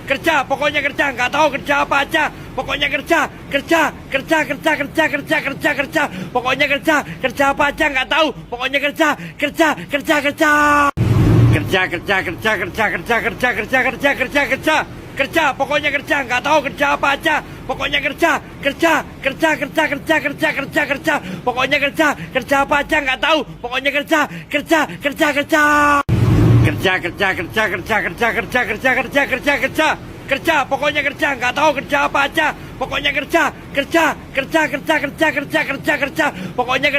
Kerja, pokoknya kerja, nggak tahu kerja apa aja. Pokoknya kerja, pokoknya kerja apa aja nggak tahu. Pokoknya kerja. Kerja, pokoknya kerja, nggak tahu kerja apa aja. Pokoknya kerja. Pokoknya kerja apa aja nggak tahu. Pokoknya kerja. Kerja, pokoknya kerja, nggak tahu kerja apa aja. Pokoknya kerja. Pokoknya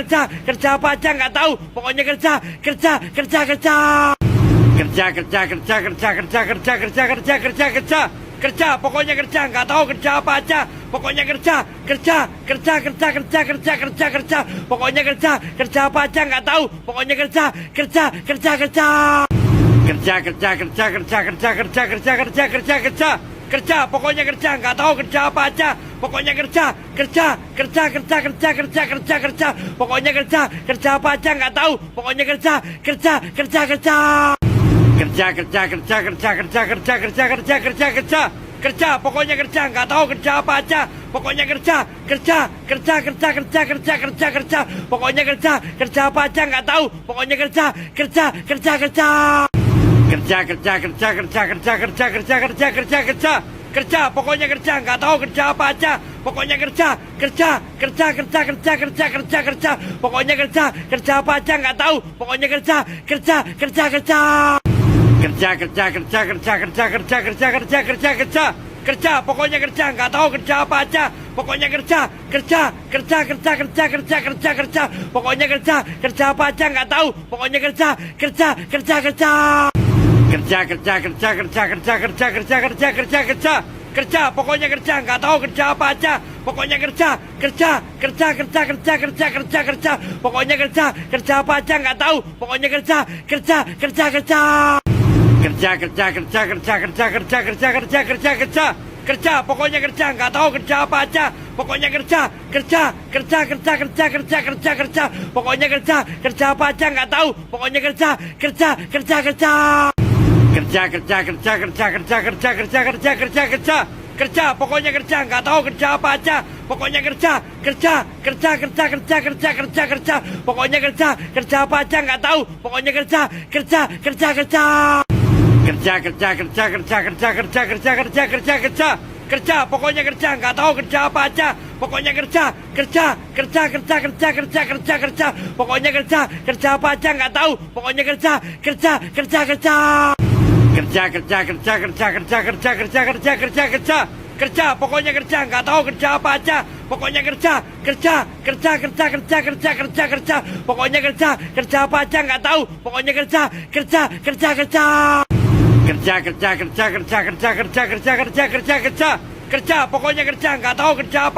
kerja apa aja nggak tahu. Pokoknya kerja. Kerja, pokoknya kerja, nggak tahu kerja apa aja. Pokoknya kerja. Pokoknya kerja apa aja nggak tahu. Pokoknya kerja. Kerja, pokoknya kerja, nggak tahu kerja apa aja. Pokoknya kerja. Pokoknya kerja apa aja nggak tahu. Pokoknya kerja. Kerja, pokoknya kerja, nggak tahu kerja apa aja. Pokoknya kerja. Pokoknya kerja apa aja nggak tahu. Pokoknya kerja. Kerja, pokoknya kerja, nggak tahu kerja apa aja. Pokoknya kerja. Pokoknya kerja apa aja nggak tahu. Pokoknya kerja. Kerja, pokoknya kerja, nggak tahu kerja apa aja. Pokoknya kerja. Pokoknya kerja apa aja nggak tahu. Pokoknya kerja. Kerja, pokoknya kerja, nggak tahu kerja apa aja. Pokoknya kerja. Pokoknya kerja apa aja nggak tahu. Pokoknya kerja. Kerja, pokoknya kerja, nggak tahu kerja apa aja. Pokoknya kerja. Pokoknya kerja apa aja nggak tahu. Pokoknya kerja. Kerja, pokoknya kerja, nggak tahu kerja apa aja. Pokoknya kerja. Pokoknya kerja apa aja nggak tahu. Pokoknya kerja. Kerja, pokoknya kerja, nggak tahu kerja apa aja. Pokoknya kerja. Pokoknya kerja apa aja nggak tahu. Pokoknya kerja. Kerja, pokoknya kerja, nggak tahu kerja apa aja. Pokoknya kerja. Pokoknya kerja apa aja nggak tahu. Pokoknya kerja. Kerja, pokoknya kerja, nggak tahu kerja apa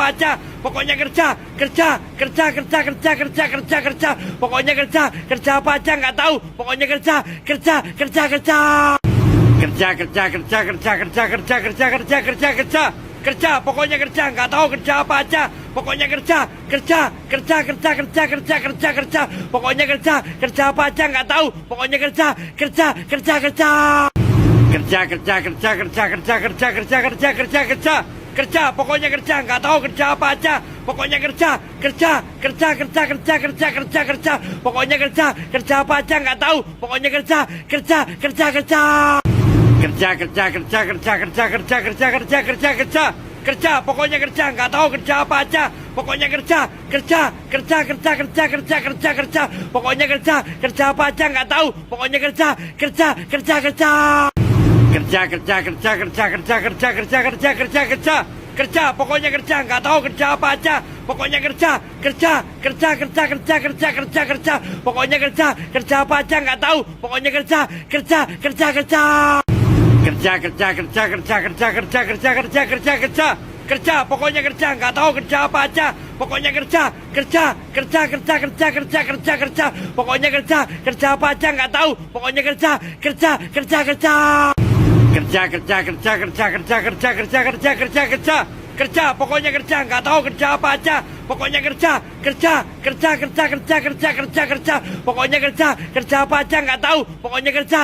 aja. Pokoknya kerja. Pokoknya kerja apa aja nggak tahu. Pokoknya kerja. Kerja, pokoknya kerja, nggak tahu kerja apa aja. Pokoknya kerja. Pokoknya kerja apa aja nggak tahu. Pokoknya kerja. Kerja, pokoknya kerja, nggak tahu kerja apa aja. Pokoknya kerja. Pokoknya kerja apa aja nggak tahu. Pokoknya kerja. Kerja, pokoknya kerja, nggak tahu kerja apa aja. Pokoknya kerja. Pokoknya kerja apa aja nggak tahu. Pokoknya kerja. Kerja, pokoknya kerja, nggak tahu kerja apa aja. Pokoknya kerja. Pokoknya kerja apa aja nggak tahu. Pokoknya kerja. Kerja, pokoknya kerja, nggak tahu kerja apa aja. Pokoknya kerja. Pokoknya kerja apa aja nggak tahu. Pokoknya kerja. kerja, pokoknya kerja, nggak tahu kerja apa aja, pokoknya kerja, pokoknya kerja apa aja nggak tahu, pokoknya kerja,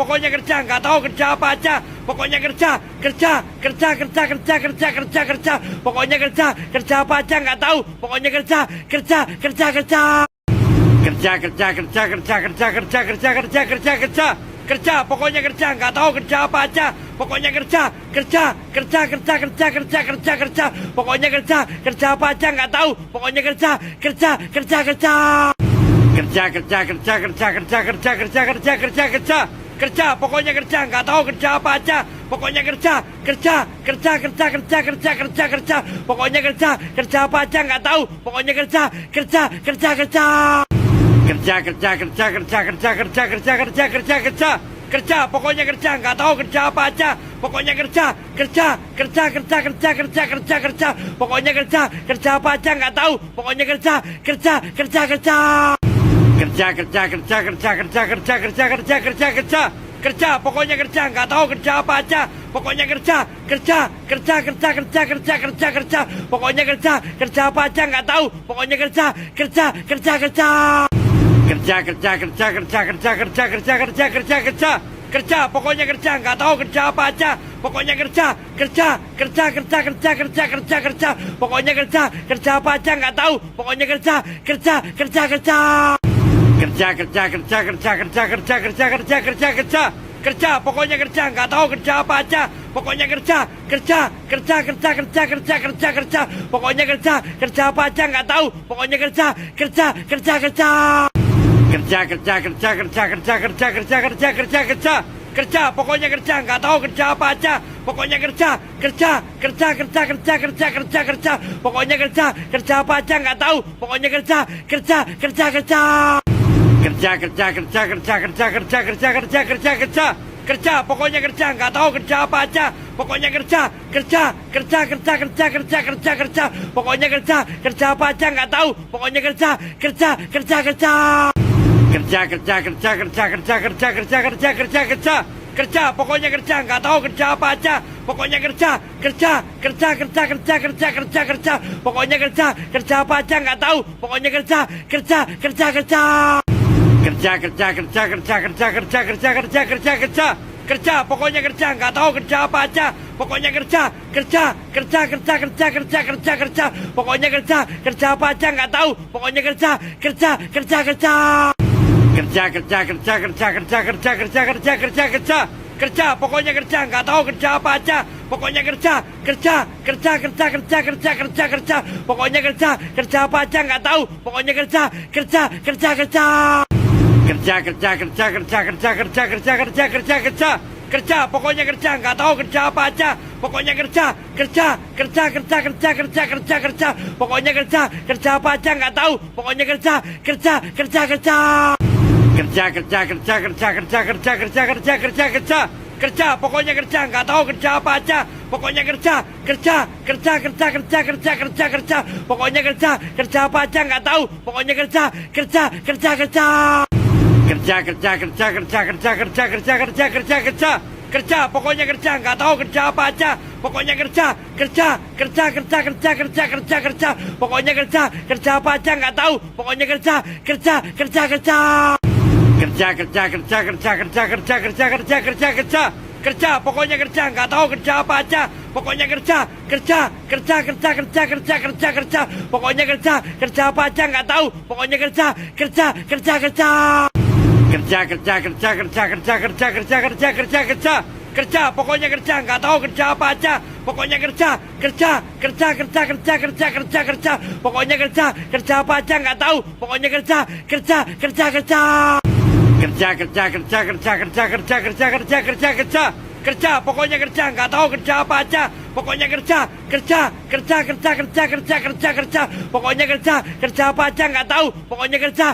pokoknya kerja, nggak tahu kerja apa aja, pokoknya kerja, pokoknya kerja apa aja nggak tahu, pokoknya kerja, pokoknya kerja, nggak tahu kerja apa aja, pokoknya kerja, pokoknya kerja apa aja nggak tahu, pokoknya kerja, pokoknya kerja, nggak tahu kerja apa aja, pokoknya kerja, pokoknya kerja apa aja nggak tahu, pokoknya kerja, pokoknya kerja, nggak tahu kerja apa aja, pokoknya kerja, pokoknya kerja apa aja nggak tahu, pokoknya kerja, pokoknya kerja, nggak tahu kerja apa aja, pokoknya kerja, pokoknya kerja apa aja nggak tahu, pokoknya kerja, pokoknya kerja, nggak tahu kerja apa aja, pokoknya kerja, pokoknya kerja apa aja nggak tahu, pokoknya kerja, pokoknya kerja, nggak tahu kerja apa aja, pokoknya kerja, pokoknya kerja apa aja nggak tahu, pokoknya kerja, pokoknya kerja, nggak tahu kerja apa aja, pokoknya kerja, pokoknya kerja apa aja nggak tahu, pokoknya kerja, pokoknya kerja, nggak tahu kerja apa aja, pokoknya kerja, pokoknya kerja apa aja nggak tahu, pokoknya kerja, pokoknya kerja, nggak tahu kerja apa aja, pokoknya kerja, pokoknya kerja apa aja nggak tahu, pokoknya kerja, pokoknya kerja, nggak tahu kerja apa aja, pokoknya kerja, pokoknya kerja apa aja nggak tahu, pokoknya kerja, pokoknya kerja, nggak tahu kerja apa aja, pokoknya kerja, pokoknya kerja apa aja nggak tahu, pokoknya kerja, pokoknya kerja, nggak tahu kerja apa aja, pokoknya kerja, pokoknya kerja apa aja nggak tahu, pokoknya kerja, pokoknya kerja, nggak tahu kerja apa aja, pokoknya kerja, pokoknya kerja apa aja nggak tahu, pokoknya kerja, pokoknya kerja, nggak tahu kerja apa aja, pokoknya kerja, pokoknya kerja apa aja nggak tahu, pokoknya kerja, pokoknya kerja, nggak tahu kerja apa aja, pokoknya kerja, pokoknya kerja apa aja nggak tahu, pokoknya kerja, pokoknya kerja, nggak tahu kerja apa aja, pokoknya kerja, pokoknya kerja apa aja nggak tahu, pokoknya kerja, pokoknya kerja, nggak tahu kerja apa aja, pokoknya kerja, pokoknya kerja apa aja nggak tahu, pokoknya kerja,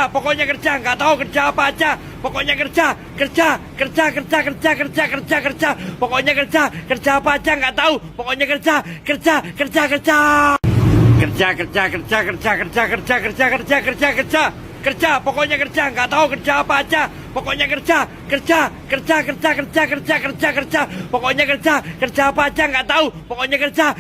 pokoknya kerja, nggak tahu kerja apa aja, pokoknya kerja, pokoknya kerja apa aja nggak tahu, pokoknya kerja, Kerja, pokoknya kerja, nggak tahu kerja apa aja. Pokoknya kerja. Pokoknya kerja apa aja nggak tahu. Pokoknya kerja.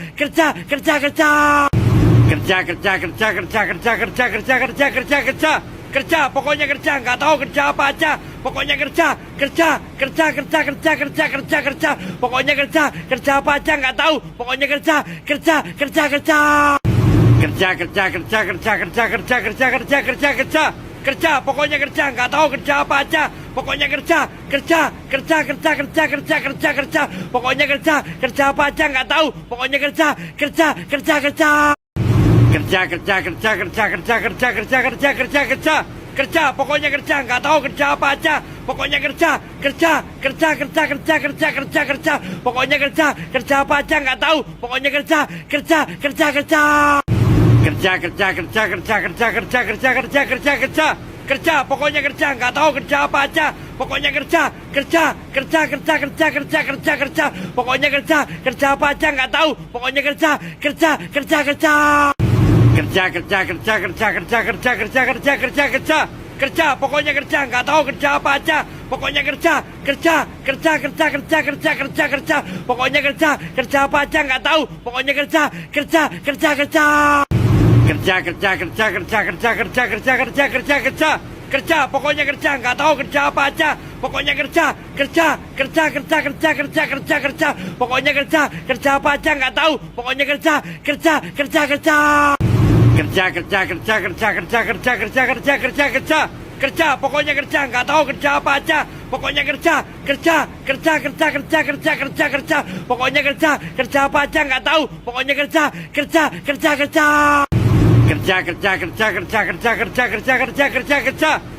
Kerja, pokoknya kerja, nggak tahu kerja apa aja. Pokoknya kerja. Pokoknya kerja apa aja nggak tahu. Pokoknya kerja. Kerja, pokoknya kerja, nggak tahu kerja apa aja. Pokoknya kerja. Pokoknya kerja apa aja nggak tahu. Pokoknya kerja. Kerja, pokoknya kerja, nggak tahu kerja apa aja. Pokoknya kerja. Pokoknya kerja apa aja nggak tahu. Pokoknya kerja. Kerja, pokoknya kerja, nggak tahu kerja apa aja. Pokoknya kerja. Pokoknya kerja apa aja nggak tahu. Pokoknya kerja. Kerja, pokoknya kerja, nggak tahu kerja apa aja. Pokoknya kerja. Pokoknya kerja apa aja nggak tahu. Pokoknya kerja. Kerja, pokoknya kerja, nggak tahu kerja apa aja. Pokoknya kerja. Pokoknya kerja apa aja nggak tahu. Pokoknya kerja. Kerja, pokoknya kerja, nggak tahu kerja apa aja. Pokoknya kerja. Pokoknya kerja apa aja nggak tahu. Pokoknya kerja. Kerja, pokoknya kerja, nggak tahu kerja apa aja. Pokoknya kerja. Pokoknya kerja apa aja nggak tahu. Pokoknya kerja.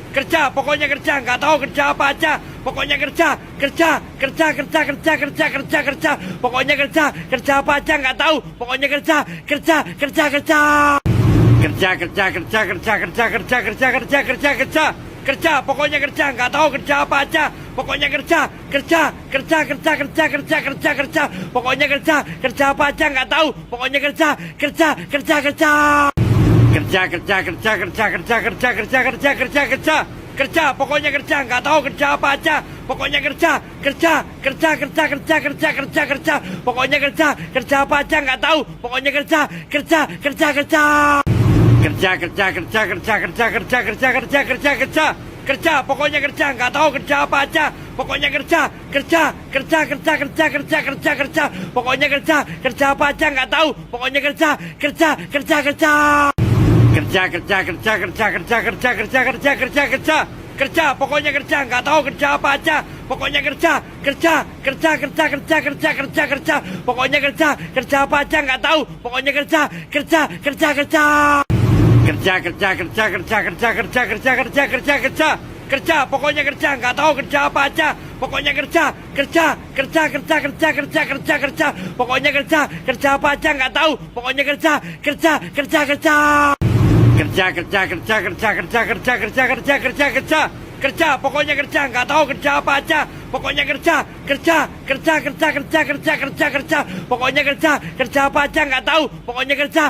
Kerja, pokoknya kerja, nggak tahu kerja apa aja. Pokoknya kerja. Pokoknya kerja apa aja nggak tahu. Pokoknya kerja. Kerja, pokoknya kerja, nggak tahu kerja apa aja. Pokoknya kerja. Pokoknya kerja apa aja nggak tahu. Pokoknya kerja. Kerja, pokoknya kerja, nggak tahu kerja apa aja. Pokoknya kerja. Pokoknya kerja apa aja nggak tahu. Pokoknya kerja. Kerja, pokoknya kerja, nggak tahu kerja apa aja. Pokoknya kerja. Pokoknya kerja apa aja nggak tahu. Pokoknya kerja. Kerja, pokoknya kerja, nggak tahu kerja apa aja. Pokoknya kerja. Pokoknya kerja apa aja nggak tahu. Pokoknya kerja. Kerja, pokoknya kerja, nggak tahu kerja apa aja. Pokoknya kerja. Pokoknya kerja apa aja nggak tahu. Pokoknya kerja.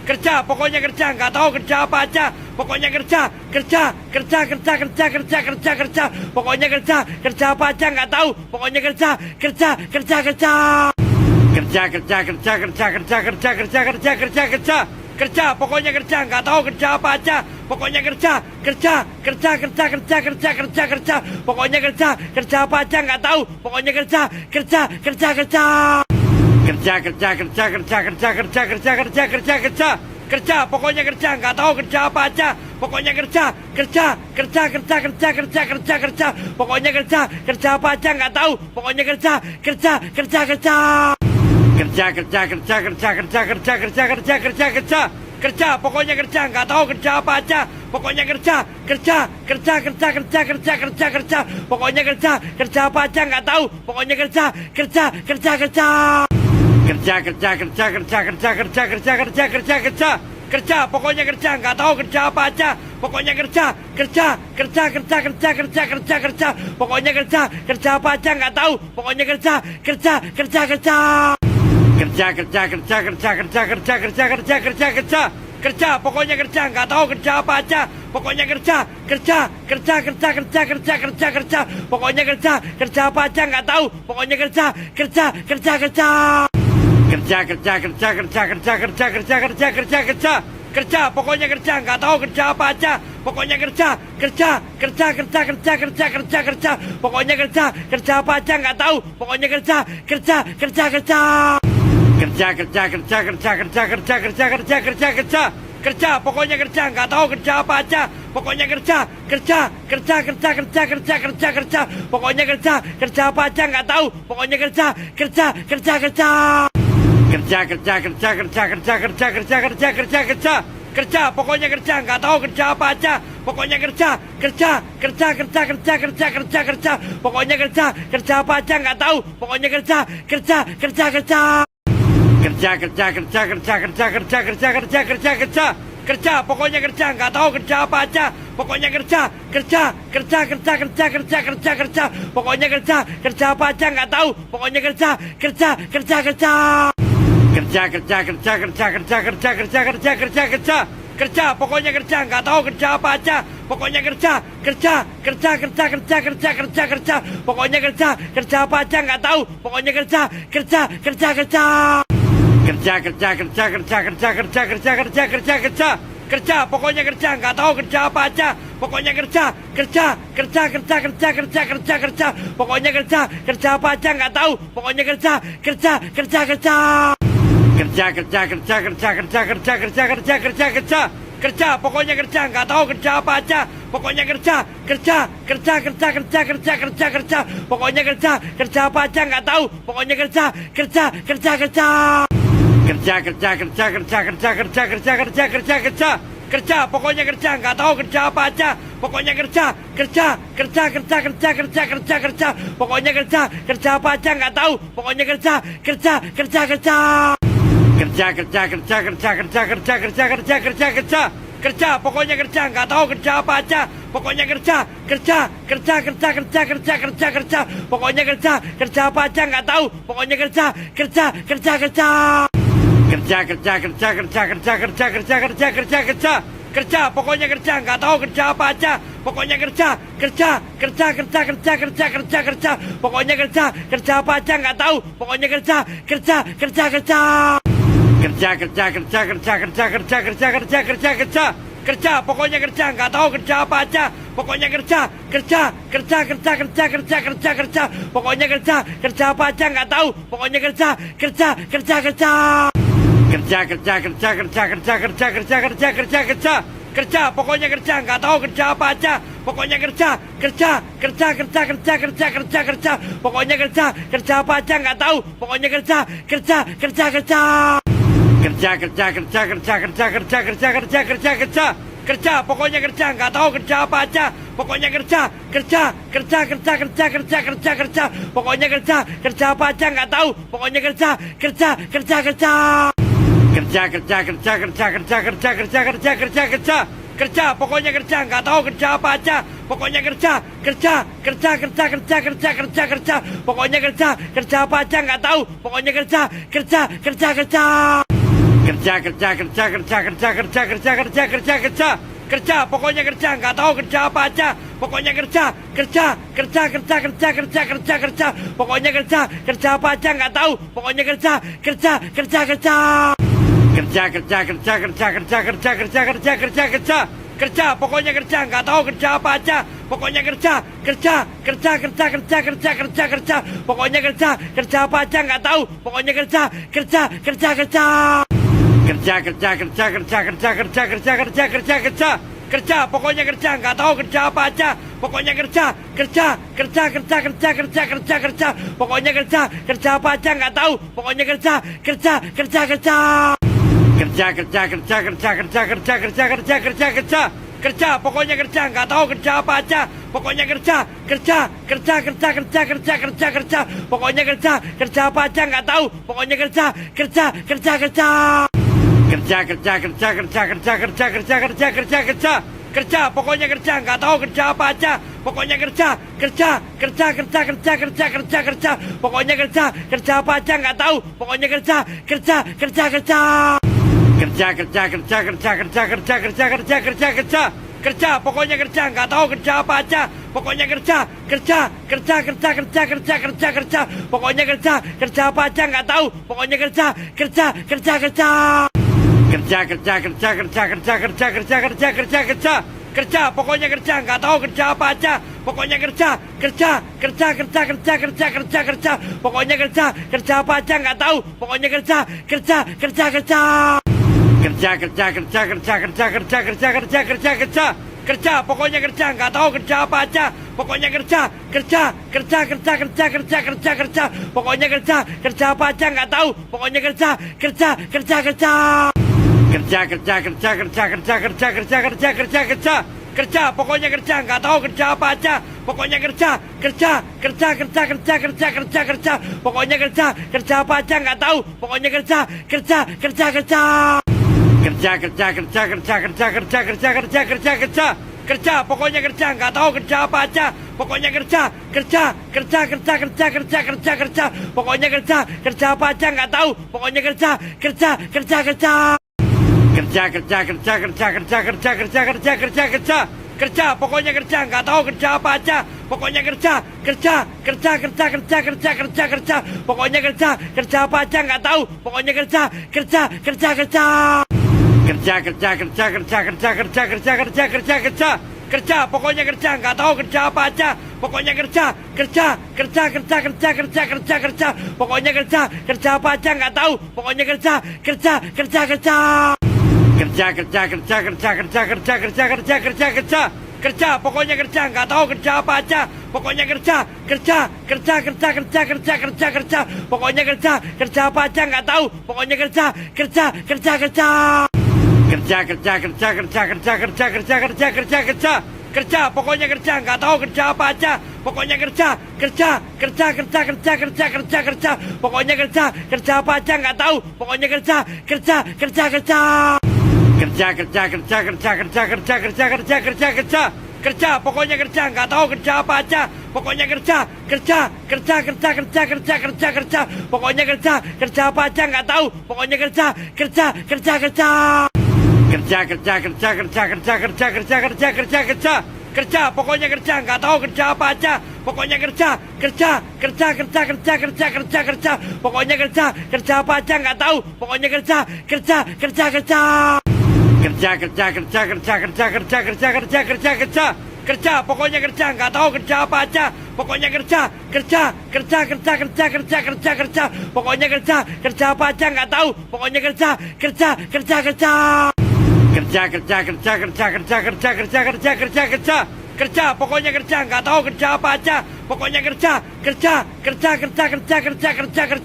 Kerja, pokoknya kerja, nggak tahu kerja apa aja. Pokoknya kerja. Pokoknya kerja apa aja nggak tahu. Pokoknya kerja. Kerja, pokoknya kerja, nggak tahu kerja apa aja. Pokoknya kerja. Pokoknya kerja apa aja nggak tahu. Pokoknya kerja. Kerja, pokoknya kerja, nggak tahu kerja apa aja. Pokoknya kerja. Pokoknya kerja apa aja nggak tahu. Pokoknya kerja. Kerja, pokoknya kerja, nggak tahu kerja apa aja. Pokoknya kerja. Pokoknya kerja apa aja nggak tahu. Pokoknya kerja. Kerja, pokoknya kerja, nggak tahu kerja apa aja. pokoknya kerja, kerja, kerja, kerja, kerja, kerja, kerja, kerja, pokoknya kerja apa aja nggak tahu, pokoknya kerja, kerja, kerja, kerja, kerja, kerja, kerja, kerja, kerja, kerja, kerja, kerja, kerja, kerja, kerja, pokoknya kerja, nggak tahu kerja apa aja, pokoknya kerja, kerja, kerja, kerja, kerja, kerja, kerja, kerja, pokoknya kerja apa aja nggak tahu, pokoknya kerja, kerja, kerja, kerja, kerja, kerja, kerja, kerja, kerja, kerja, kerja, kerja, kerja, kerja, kerja, pokoknya kerja, nggak tahu kerja apa aja, pokoknya kerja, kerja, kerja, kerja, kerja, kerja, kerja, kerja, pokoknya kerja apa aja nggak tahu, pokoknya kerja, kerja, kerja, kerja, kerja, kerja, kerja, kerja, kerja, kerja, kerja, kerja, kerja, kerja, kerja, pokoknya kerja, nggak tahu kerja apa aja, pokoknya kerja, kerja, kerja, kerja, kerja, kerja, kerja, kerja, pokoknya kerja apa aja nggak tahu, pokoknya kerja, kerja, kerja, kerja, kerja, kerja, kerja, kerja, kerja, kerja, kerja, kerja, kerja, kerja, kerja, pokoknya kerja, nggak tahu kerja apa aja, pokoknya kerja, kerja, kerja, kerja, kerja, kerja, kerja, kerja, pokoknya kerja apa aja nggak tahu, pokoknya kerja, kerja, kerja, kerja, kerja, kerja, kerja, kerja, kerja, kerja, kerja, kerja, kerja, kerja, kerja, pokoknya kerja, nggak tahu kerja apa aja, pokoknya kerja, kerja, kerja, kerja, kerja, kerja, kerja, kerja, pokoknya kerja apa aja nggak tahu, pokoknya kerja, kerja, kerja, kerja, kerja, kerja, kerja, kerja, kerja, kerja, kerja, kerja, kerja, kerja, kerja, pokoknya kerja, nggak tahu kerja apa aja, pokoknya kerja, kerja, kerja, kerja, kerja, kerja, kerja, kerja, pokoknya kerja apa aja nggak tahu, pokoknya kerja, kerja, kerja, kerja, kerja, kerja, kerja, kerja, kerja, kerja, kerja, kerja, kerja, kerja, kerja, pokoknya kerja, nggak tahu kerja apa aja, pokoknya kerja, kerja, kerja, kerja, kerja, kerja, kerja, kerja, pokoknya kerja apa aja nggak tahu, pokoknya kerja, kerja, kerja, kerja, kerja, kerja, kerja, kerja, kerja, kerja, kerja, kerja, kerja, kerja, kerja, pokoknya kerja, nggak tahu kerja apa aja, pokoknya kerja, kerja, kerja, kerja, kerja, kerja, kerja, kerja, pokoknya kerja apa aja nggak tahu, pokoknya kerja, kerja, kerja, kerja, kerja, kerja, kerja, kerja, kerja, kerja, kerja, kerja, kerja, kerja, kerja, pokoknya kerja, nggak tahu kerja apa aja, pokoknya kerja, kerja, kerja, kerja, kerja, kerja, kerja, kerja, pokoknya kerja apa aja nggak tahu, pokoknya kerja, kerja, kerja, kerja, kerja, kerja, kerja, kerja, kerja, kerja, kerja, kerja, kerja, kerja, kerja, pokoknya kerja, nggak tahu kerja apa aja, pokoknya kerja, kerja, kerja, kerja, kerja, kerja, kerja, kerja, pokoknya kerja apa aja nggak tahu, pokoknya kerja, kerja, kerja, kerja, kerja, kerja, kerja, kerja, kerja, kerja, kerja, kerja, kerja, kerja, kerja, pokoknya kerja, nggak tahu kerja apa aja, pokoknya kerja, kerja, kerja, kerja, kerja, kerja, kerja, kerja, pokoknya kerja apa aja nggak tahu, pokoknya kerja, kerja, kerja, kerja, kerja, kerja, kerja, kerja, kerja, kerja, kerja, kerja, kerja, kerja, kerja, pokoknya kerja, nggak tahu kerja apa aja, pokoknya kerja, kerja, kerja, kerja, kerja, kerja, kerja, kerja, pokoknya kerja apa aja nggak tahu, pokoknya kerja, kerja, kerja, kerja, kerja, kerja, kerja, kerja, kerja, kerja, kerja, kerja, kerja, kerja, kerja, pokoknya kerja, nggak tahu kerja apa aja, pokoknya kerja, kerja, kerja, kerja, kerja, kerja, kerja, kerja, pokoknya kerja apa aja nggak tahu, pokoknya kerja, kerja, kerja, kerja, kerja, kerja, kerja, kerja, kerja, kerja, kerja, kerja, kerja, kerja, kerja, pokoknya kerja, nggak tahu kerja apa aja, pokoknya kerja, kerja, kerja, kerja, kerja, kerja, kerja, kerja, pokoknya kerja apa aja nggak tahu, pokoknya kerja, kerja, kerja, kerja, kerja, kerja, kerja, kerja, kerja, kerja, kerja, kerja, kerja, kerja, kerja, pokoknya kerja, nggak tahu kerja apa aja, pokoknya kerja, kerja, kerja, kerja, kerja, kerja, kerja, kerja, pokoknya kerja apa aja nggak tahu, pokoknya kerja, kerja, kerja, kerja, kerja, kerja, kerja, kerja, kerja, kerja, kerja, kerja, kerja, kerja, kerja, pokoknya kerja, nggak tahu kerja apa aja, pokoknya kerja, kerja, kerja, kerja, kerja, kerja, kerja, kerja, pokoknya kerja apa aja nggak tahu, pokoknya kerja, kerja, kerja, kerja, kerja, kerja, kerja, kerja, kerja, kerja, kerja, kerja, kerja, kerja, kerja, pokoknya kerja, nggak tahu kerja apa aja, pokoknya kerja, kerja, kerja, kerja, kerja, kerja, kerja, kerja, pokoknya kerja apa aja nggak tahu, pokoknya kerja, kerja, kerja, kerja, kerja, kerja, kerja, kerja, kerja, kerja, kerja, kerja, kerja, kerja, kerja, pokoknya kerja, nggak tahu kerja apa aja, pokoknya kerja, kerja, kerja, kerja, kerja, kerja, kerja, kerja, pokoknya kerja apa aja nggak tahu, pokoknya kerja, kerja, kerja, kerja, kerja, kerja, kerja, kerja, kerja, kerja, kerja, kerja, kerja, kerja, kerja, pokoknya kerja, nggak tahu kerja apa aja, pokoknya kerja, kerja, kerja, kerja, kerja, kerja, kerja, kerja, pokoknya kerja apa aja nggak tahu, pokoknya kerja, kerja, kerja, kerja, kerja, kerja, kerja, kerja, kerja, kerja, kerja, kerja, kerja, kerja, kerja, pokoknya kerja, nggak tahu kerja apa aja, pokoknya kerja, pokoknya kerja apa aja nggak tahu, pokoknya kerja, pokoknya kerja, nggak tahu kerja apa aja, pokoknya kerja, pokoknya kerja apa aja nggak tahu, pokoknya kerja, pokoknya kerja, nggak tahu kerja apa aja, pokoknya kerja, pokoknya kerja apa aja nggak tahu, pokoknya kerja, pokoknya kerja, nggak tahu kerja apa aja, pokoknya kerja, pokoknya kerja apa aja nggak tahu, pokoknya kerja, pokoknya kerja, nggak tahu kerja apa aja, pokoknya kerja, pokoknya kerja apa aja nggak tahu, pokoknya kerja, pokoknya kerja, nggak tahu kerja apa aja, pokoknya kerja, pokoknya kerja apa aja nggak tahu, pokoknya kerja, pokoknya kerja, nggak tahu kerja apa aja, pokoknya kerja, pokoknya kerja apa aja nggak tahu, pokoknya kerja, pokoknya kerja, nggak tahu kerja apa aja, pokoknya kerja, pokoknya kerja apa aja nggak tahu, pokoknya kerja, pokoknya kerja, nggak tahu kerja apa aja, pokoknya kerja, pokoknya kerja apa aja nggak tahu, pokoknya kerja, pokoknya kerja, nggak tahu kerja apa aja, pokoknya kerja, pokoknya kerja apa aja nggak tahu, pokoknya kerja, pokoknya kerja, nggak tahu kerja apa aja, pokoknya kerja, pokoknya kerja apa aja nggak tahu, pokoknya kerja, pokoknya kerja, nggak tahu kerja apa aja, pokoknya kerja, pokoknya kerja apa aja nggak tahu, pokoknya kerja, pokoknya kerja, nggak tahu kerja apa aja, pokoknya kerja,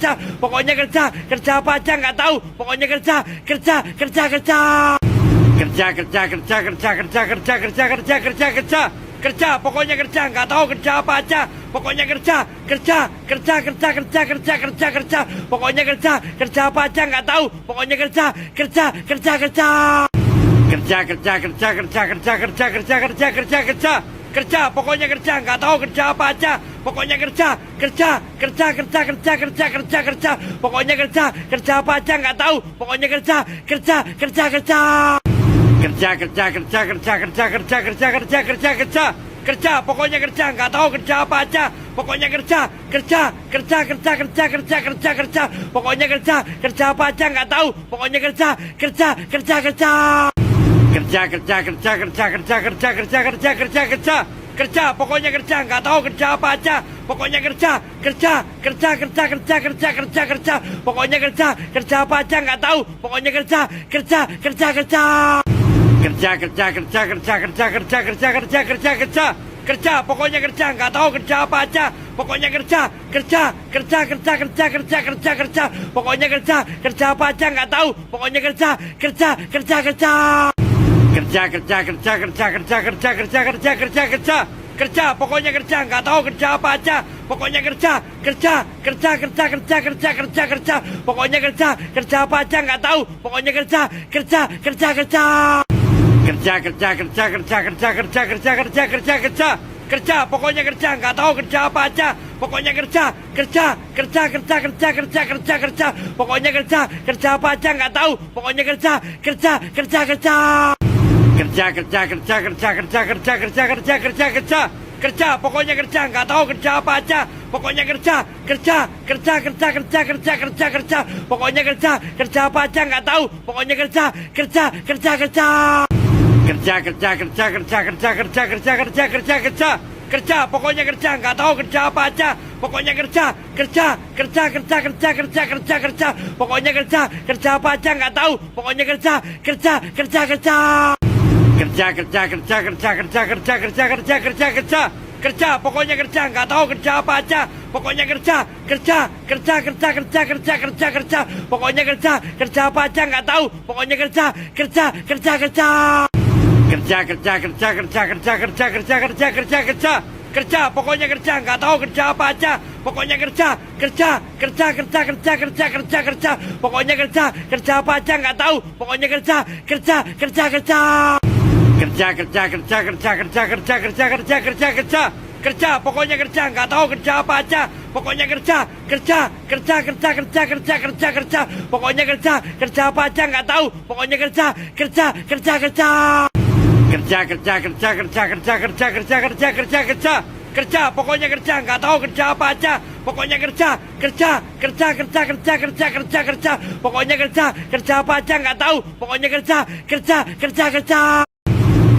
pokoknya kerja apa aja nggak tahu, pokoknya kerja, pokoknya kerja, nggak tahu kerja apa aja, pokoknya kerja, pokoknya kerja apa aja nggak tahu, pokoknya kerja, pokoknya kerja, nggak tahu kerja apa aja, pokoknya kerja, pokoknya kerja apa aja nggak tahu, pokoknya kerja, pokoknya kerja, nggak tahu kerja apa aja, pokoknya kerja, pokoknya kerja apa aja nggak tahu, pokoknya kerja, pokoknya kerja, nggak tahu kerja apa aja, pokoknya kerja, pokoknya kerja apa aja nggak tahu, pokoknya kerja, pokoknya kerja, nggak tahu kerja apa aja, pokoknya kerja, pokoknya kerja apa aja nggak tahu, pokoknya kerja, pokoknya kerja, nggak tahu kerja apa aja, pokoknya kerja, pokoknya kerja apa aja nggak tahu, pokoknya kerja, pokoknya kerja, nggak tahu kerja apa aja, pokoknya kerja, pokoknya kerja apa aja nggak tahu, pokoknya kerja, Kerja, kerja, kerja, kerja, kerja, kerja, kerja, kerja, kerja, kerja. Kerja, pokoknya kerja, nggak tahu kerja apa aja. Pokoknya kerja, kerja, kerja, kerja, kerja, kerja, kerja, kerja. Pokoknya kerja apa aja nggak tahu. Pokoknya kerja, kerja, kerja, kerja. Kerja, kerja, kerja, kerja, kerja, kerja, kerja, kerja, kerja, kerja. Kerja, pokoknya kerja, nggak tahu kerja apa aja. Pokoknya kerja, kerja, kerja, kerja, kerja, kerja, kerja, kerja. Pokoknya kerja apa aja nggak tahu. Pokoknya kerja, kerja, kerja, kerja. Kerja, kerja, kerja, kerja, kerja, kerja, kerja, kerja, kerja, kerja. Kerja, pokoknya kerja, nggak tahu kerja apa aja. Pokoknya kerja, kerja, kerja, kerja, kerja, kerja, kerja, kerja. Pokoknya kerja apa aja nggak tahu. Pokoknya kerja, kerja, kerja, kerja. Kerja, kerja, kerja, kerja, kerja, kerja, kerja, kerja, kerja, kerja. Kerja, pokoknya kerja, nggak tahu kerja apa aja. Pokoknya kerja, kerja, kerja, kerja, kerja, kerja, kerja, kerja. Pokoknya kerja apa aja nggak tahu. Pokoknya kerja, kerja, kerja, kerja. Kerja, kerja, kerja, kerja, kerja, kerja, kerja, kerja, kerja, kerja. Kerja, pokoknya kerja, nggak tahu kerja apa aja. Pokoknya kerja, kerja, kerja, kerja, kerja, kerja, kerja, kerja. Pokoknya kerja apa aja nggak tahu. Pokoknya kerja, kerja, kerja, kerja. Kerja, kerja, kerja, kerja, kerja, kerja, kerja, kerja, kerja, kerja. Kerja, pokoknya kerja, nggak tahu kerja apa aja. Pokoknya kerja, kerja, kerja, kerja, kerja, kerja, kerja, kerja. Pokoknya kerja apa aja nggak tahu. Pokoknya kerja, kerja, kerja, kerja. Kerja, kerja, kerja, kerja, kerja, kerja, kerja, kerja, kerja, kerja. Kerja, pokoknya kerja, nggak tahu kerja apa aja. Pokoknya kerja, kerja, kerja, kerja, kerja, kerja, kerja, kerja. Pokoknya kerja apa aja nggak tahu. Pokoknya kerja, kerja, kerja, kerja.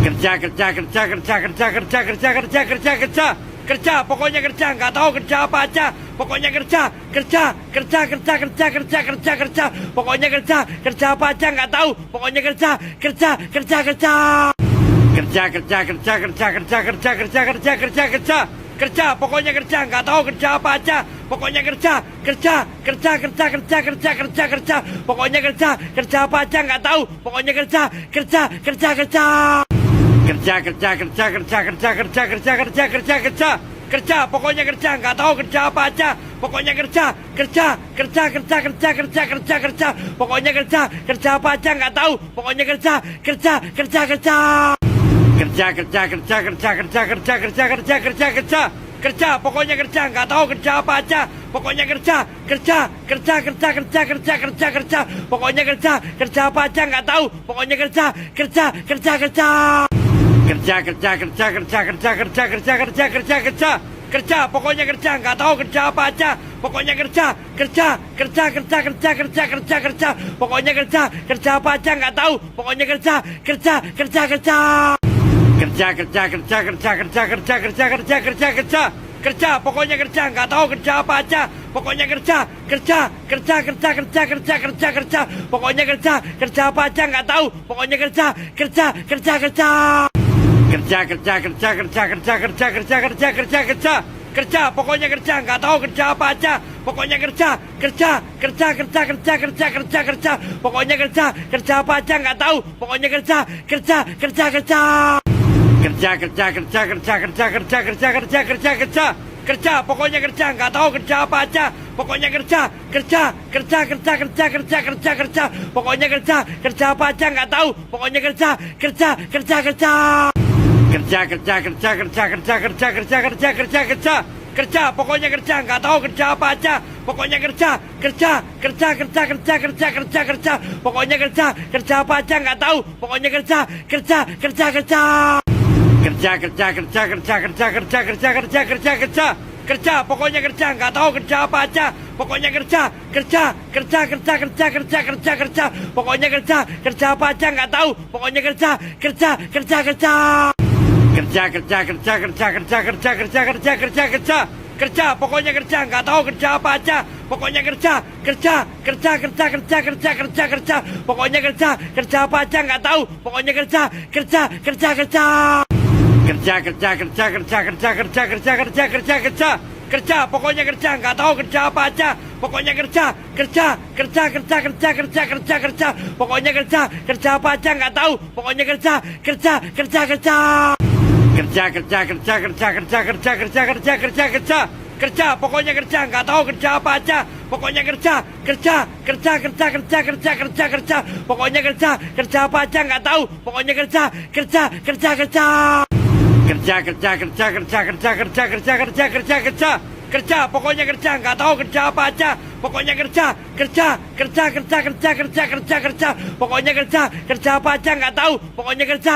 Kerja, kerja, kerja, kerja, kerja, kerja, kerja, kerja, kerja, kerja. Kerja, pokoknya kerja, nggak tahu kerja apa aja. Pokoknya kerja, kerja, kerja, kerja, kerja, kerja, kerja, kerja. Pokoknya kerja apa aja nggak tahu. Pokoknya kerja, kerja, kerja, kerja. Kerja, kerja, kerja, kerja, kerja, kerja, kerja, kerja, kerja, kerja. Kerja, pokoknya kerja, nggak tahu kerja apa aja. Pokoknya kerja, kerja, kerja, kerja, kerja, kerja, kerja, kerja. Pokoknya kerja apa aja nggak tahu. Pokoknya kerja, kerja, kerja, kerja. Kerja, kerja, kerja, kerja, kerja, kerja, kerja, kerja, kerja, kerja. Kerja, pokoknya kerja, nggak tahu kerja apa aja. Pokoknya kerja, kerja, kerja, kerja, kerja, kerja, kerja, kerja. Pokoknya kerja apa aja nggak tahu. Pokoknya kerja, kerja, kerja, kerja. Kerja, kerja, kerja, kerja, kerja, kerja, kerja, kerja, kerja, kerja. Kerja, pokoknya kerja, nggak tahu kerja apa aja. Pokoknya kerja, kerja, kerja, kerja, kerja, kerja, kerja, kerja. Pokoknya kerja apa aja nggak tahu. Pokoknya kerja, kerja, kerja, kerja. Kerja, kerja, kerja, kerja, kerja, kerja, kerja, kerja, kerja, kerja. Kerja, pokoknya kerja, nggak tahu kerja apa aja. Pokoknya kerja, kerja, kerja, kerja, kerja, kerja, kerja, kerja. Pokoknya kerja apa aja nggak tahu. Pokoknya kerja, kerja, kerja, kerja. Kerja, kerja, kerja, kerja, kerja, kerja, kerja, kerja, kerja, kerja. Kerja, pokoknya kerja, nggak tahu kerja apa aja. Pokoknya kerja, kerja, kerja, kerja, kerja, kerja, kerja, kerja. Pokoknya kerja apa aja nggak tahu. Pokoknya kerja, kerja, kerja, kerja. Kerja, kerja, kerja, kerja, kerja, kerja, kerja, kerja, kerja, kerja. Kerja, pokoknya kerja, nggak tahu kerja apa aja. Pokoknya kerja, kerja, kerja, kerja, kerja, kerja, kerja, kerja. Pokoknya kerja apa aja nggak tahu. Pokoknya kerja, kerja, kerja, kerja. Kerja, kerja, kerja, kerja, kerja, kerja, kerja, kerja, kerja, kerja. Kerja, pokoknya kerja, nggak tahu kerja apa aja. Pokoknya kerja, kerja, kerja, kerja, kerja, kerja, kerja, kerja. Pokoknya kerja apa aja nggak tahu. Pokoknya kerja, kerja, kerja, kerja. Kerja, kerja, kerja, kerja, kerja, kerja, kerja, kerja, kerja, kerja. Kerja, pokoknya kerja, nggak tahu kerja apa aja. Pokoknya kerja, kerja, kerja, kerja, kerja, kerja, kerja, kerja. Pokoknya kerja apa aja nggak tahu. Pokoknya kerja, kerja, kerja, kerja. Kerja, kerja, kerja, kerja, kerja, kerja, kerja, kerja, kerja, kerja. Kerja, pokoknya kerja, nggak tahu kerja apa aja. Pokoknya kerja, kerja, kerja, kerja, kerja, kerja, kerja, kerja. Pokoknya kerja apa aja nggak tahu. Pokoknya kerja, kerja, kerja, kerja. Kerja, kerja, kerja, kerja, kerja, kerja, kerja, kerja, kerja, kerja. Kerja, pokoknya kerja, nggak tahu kerja apa aja. Pokoknya kerja, kerja, kerja, kerja, kerja, kerja, kerja, kerja. Pokoknya kerja apa aja nggak tahu. Pokoknya kerja, kerja, kerja, kerja. Kerja, kerja, kerja, kerja, kerja, kerja, kerja, kerja, kerja, kerja. Kerja, pokoknya kerja, nggak tahu kerja apa aja. Pokoknya kerja, kerja, kerja, kerja, kerja, kerja, kerja, kerja. Pokoknya kerja apa aja nggak tahu. Pokoknya kerja, kerja, kerja, kerja. Kerja, kerja, kerja, kerja, kerja, kerja, kerja, kerja, kerja, kerja. kerja, pokoknya kerja, nggak tahu kerja apa aja, pokoknya kerja, pokoknya kerja apa aja nggak tahu, pokoknya kerja, pokoknya kerja, nggak tahu kerja apa aja, pokoknya kerja, pokoknya kerja apa aja nggak tahu, pokoknya kerja,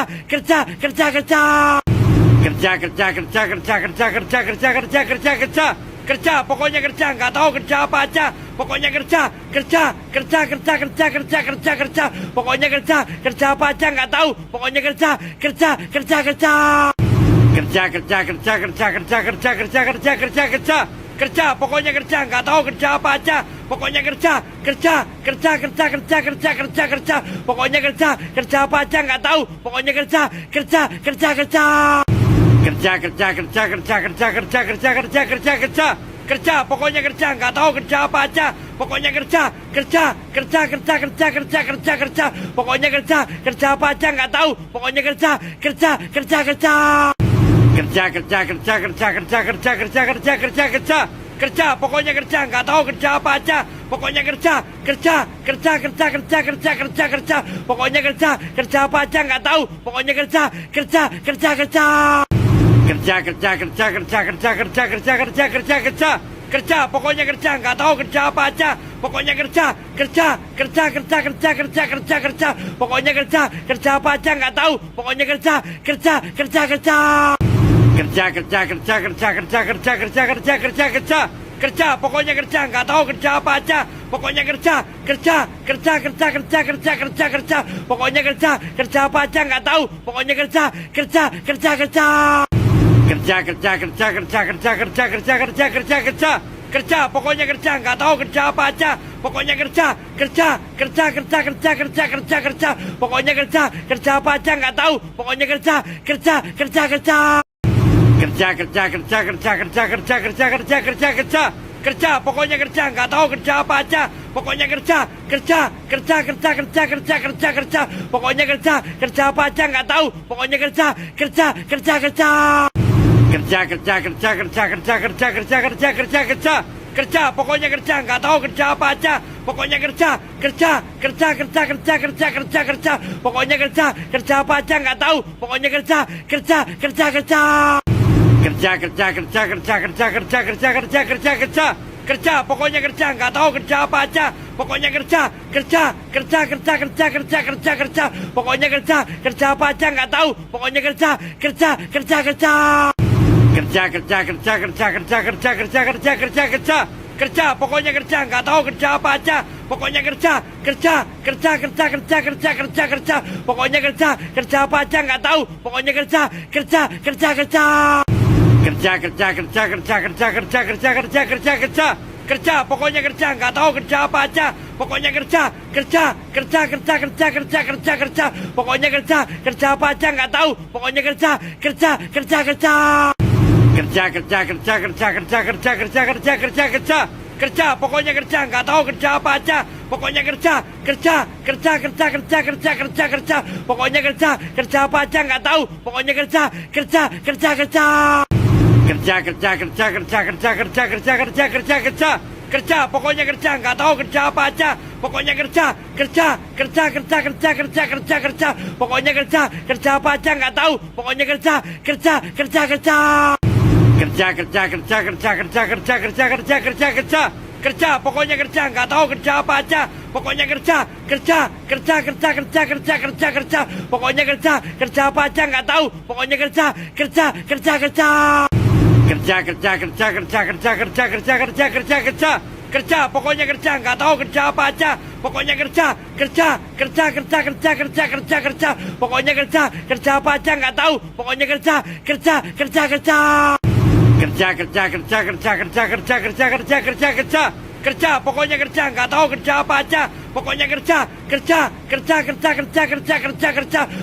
pokoknya kerja, nggak tahu kerja apa aja, pokoknya kerja, pokoknya kerja apa aja nggak tahu, pokoknya kerja, pokoknya kerja, nggak tahu kerja apa aja, pokoknya kerja, pokoknya kerja apa aja nggak tahu, pokoknya kerja, pokoknya kerja, nggak tahu kerja apa aja, pokoknya kerja, pokoknya kerja apa aja nggak tahu, pokoknya kerja, pokoknya kerja, nggak tahu kerja apa aja, pokoknya kerja, pokoknya kerja apa aja nggak tahu, pokoknya kerja, pokoknya kerja, nggak tahu kerja apa aja, pokoknya kerja, pokoknya kerja apa aja nggak tahu, pokoknya kerja, pokoknya kerja, nggak tahu kerja apa aja, pokoknya kerja, pokoknya kerja apa aja nggak tahu, pokoknya kerja, pokoknya kerja, nggak tahu kerja apa aja, pokoknya kerja, pokoknya kerja apa aja nggak tahu, pokoknya kerja, pokoknya kerja, nggak tahu kerja apa aja, pokoknya kerja, pokoknya kerja apa aja nggak tahu, pokoknya kerja, pokoknya kerja, nggak tahu kerja apa aja, pokoknya kerja, pokoknya kerja apa aja nggak tahu, pokoknya kerja, pokoknya kerja, nggak tahu kerja apa aja, pokoknya kerja, pokoknya kerja apa aja nggak tahu, pokoknya kerja, pokoknya kerja, nggak tahu kerja apa aja, pokoknya kerja, pokoknya kerja apa aja nggak tahu, pokoknya kerja, pokoknya kerja, nggak tahu kerja apa aja, pokoknya kerja, pokoknya kerja apa aja nggak tahu, pokoknya kerja, pokoknya kerja, nggak tahu kerja apa aja, pokoknya kerja, pokoknya kerja apa aja nggak tahu, pokoknya kerja, pokoknya kerja, nggak tahu kerja apa aja, pokoknya kerja, pokoknya kerja apa aja nggak tahu, pokoknya kerja, pokoknya kerja, nggak tahu kerja apa aja, pokoknya kerja, pokoknya kerja apa aja nggak tahu, pokoknya kerja, pokoknya kerja, nggak tahu kerja apa aja, pokoknya kerja, pokoknya kerja apa aja nggak tahu, pokoknya kerja, pokoknya kerja, nggak tahu kerja apa aja, pokoknya kerja,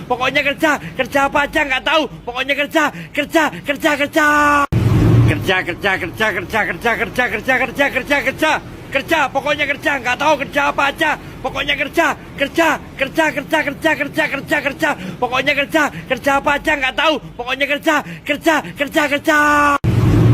pokoknya kerja apa aja nggak tahu, pokoknya kerja, pokoknya kerja, nggak tahu kerja apa aja, pokoknya kerja, pokoknya kerja apa aja nggak tahu, pokoknya kerja,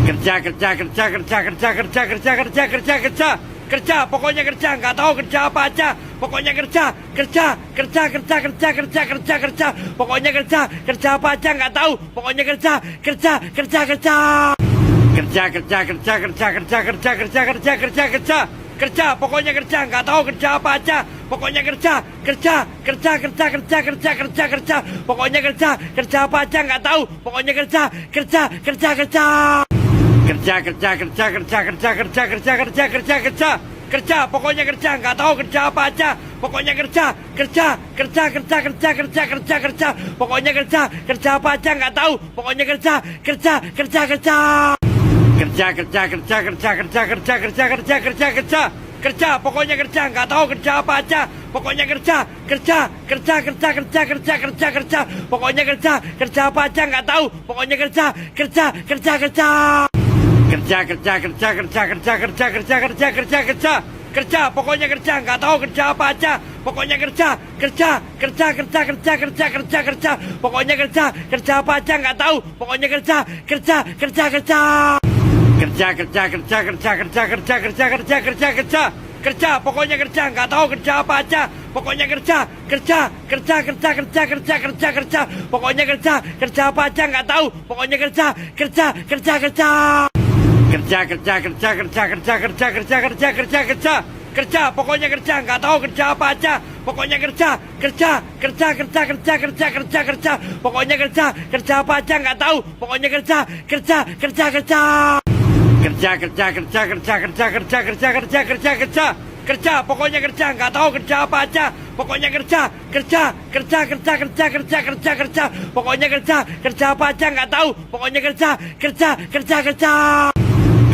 Kerja, kerja, kerja, kerja, kerja, kerja, kerja, kerja, kerja, kerja. Kerja, pokoknya kerja, nggak tahu kerja apa aja. Pokoknya kerja, kerja, kerja, kerja, kerja, kerja, kerja, kerja. Pokoknya kerja apa aja nggak tahu. Pokoknya kerja, kerja, kerja, kerja. Kerja, kerja, kerja, kerja, kerja, kerja, kerja, kerja, kerja, kerja. Kerja, pokoknya kerja, nggak tahu kerja apa aja. Pokoknya kerja, kerja, kerja, kerja, kerja, kerja, kerja, kerja. Pokoknya kerja apa aja nggak tahu. Pokoknya kerja, kerja, kerja, kerja. Kerja, kerja, kerja, kerja, kerja, kerja, kerja, kerja, kerja, kerja. Kerja, pokoknya kerja, nggak tahu kerja apa aja. Pokoknya kerja, kerja, kerja, kerja, kerja, kerja, kerja, kerja. Pokoknya kerja apa aja nggak tahu. Pokoknya kerja, kerja, kerja, kerja. Kerja, kerja, kerja, kerja, kerja, kerja, kerja, kerja, kerja, kerja. Kerja, pokoknya kerja, nggak tahu kerja apa aja. Pokoknya kerja, kerja, kerja, kerja, kerja, kerja, kerja, kerja. Pokoknya kerja apa aja nggak tahu. Pokoknya kerja, kerja, kerja, kerja. Kerja, kerja, kerja, kerja, kerja, kerja, kerja, kerja, kerja, kerja. Kerja, pokoknya kerja, nggak tahu kerja apa aja. Pokoknya kerja, kerja, kerja, kerja, kerja, kerja, kerja, kerja. Pokoknya kerja apa aja nggak tahu. Pokoknya kerja, kerja, kerja, kerja. Kerja, kerja, kerja, kerja, kerja, kerja, kerja, kerja, kerja, kerja. Kerja, pokoknya kerja, nggak tahu kerja apa aja. Pokoknya kerja, kerja, kerja, kerja, kerja, kerja, kerja, kerja. Pokoknya kerja apa aja nggak tahu. Pokoknya kerja, kerja, kerja, kerja. Kerja, kerja, kerja, kerja, kerja, kerja, kerja, kerja, kerja, kerja. Kerja, pokoknya kerja, nggak tahu kerja apa aja. Pokoknya kerja, kerja, kerja, kerja, kerja, kerja, kerja, kerja. Pokoknya kerja apa aja nggak tahu. Pokoknya kerja, kerja, kerja, kerja. Kerja, kerja, kerja, kerja, kerja, kerja, kerja, kerja, kerja, kerja. Kerja, pokoknya kerja, nggak tahu kerja apa aja. Pokoknya kerja, kerja, kerja, kerja, kerja, kerja, kerja, kerja. Pokoknya kerja apa aja nggak tahu. Pokoknya kerja, kerja, kerja, kerja.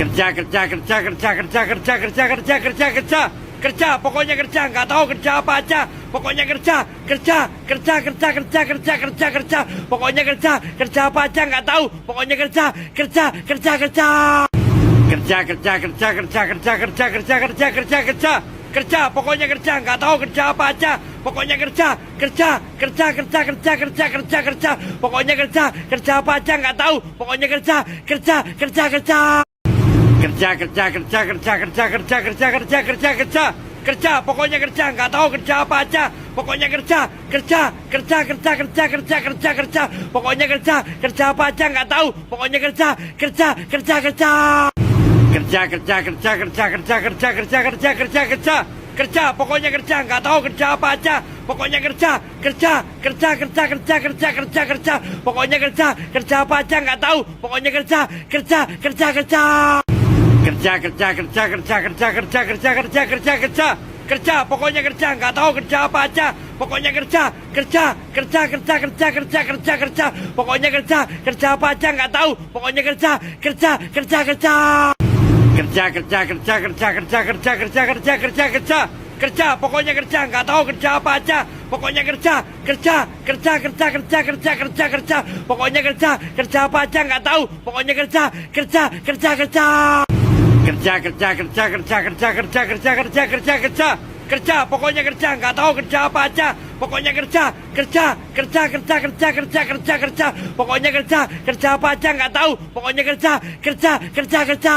Kerja, kerja, kerja, kerja, kerja, kerja, kerja, kerja, kerja, kerja. Kerja, pokoknya kerja, nggak tahu kerja apa aja. Pokoknya kerja, kerja, kerja, kerja, kerja, kerja, kerja, kerja. Pokoknya kerja apa aja nggak tahu. Pokoknya kerja, kerja, kerja, kerja. Kerja, kerja, kerja, kerja, kerja, kerja, kerja, kerja, kerja, kerja. Kerja, pokoknya kerja, nggak tahu kerja apa aja. Pokoknya kerja, kerja, kerja, kerja, kerja, kerja, kerja, kerja. Pokoknya kerja apa aja nggak tahu. Pokoknya kerja, kerja, kerja, kerja. Kerja, kerja, kerja, kerja, kerja, kerja, kerja, kerja, kerja, kerja. Kerja, pokoknya kerja, nggak tahu kerja apa aja. Pokoknya kerja, kerja, kerja, kerja, kerja, kerja, kerja, kerja. Pokoknya kerja apa aja nggak tahu. Pokoknya kerja, kerja, kerja, kerja. Kerja, kerja, kerja, kerja, kerja, kerja, kerja, kerja, kerja, kerja. Kerja, pokoknya kerja, nggak tahu kerja apa aja. Pokoknya kerja, kerja, kerja, kerja, kerja, kerja, kerja, kerja. Pokoknya kerja apa aja nggak tahu. Pokoknya kerja, kerja, kerja, kerja. Kerja, kerja, kerja, kerja, kerja, kerja, kerja, kerja, kerja, kerja. Kerja, pokoknya kerja, nggak tahu kerja apa aja. Pokoknya kerja, kerja, kerja, kerja, kerja, kerja, kerja, kerja. Pokoknya kerja apa aja nggak tahu. Pokoknya kerja, kerja, kerja, kerja. Kerja, kerja, kerja, kerja, kerja, kerja, kerja, kerja, kerja, kerja. Kerja, pokoknya kerja, nggak tahu kerja apa aja. Pokoknya kerja, kerja, kerja, kerja, kerja, kerja, kerja, kerja. Pokoknya kerja apa aja nggak tahu. Pokoknya kerja, kerja, kerja, kerja. Kerja, kerja, kerja, kerja, kerja, kerja, kerja, kerja, kerja, kerja. Kerja, pokoknya kerja, nggak tahu kerja apa aja. Pokoknya kerja, kerja, kerja, kerja, kerja, kerja, kerja, kerja. Pokoknya kerja apa aja nggak tahu. Pokoknya kerja, kerja, kerja, kerja.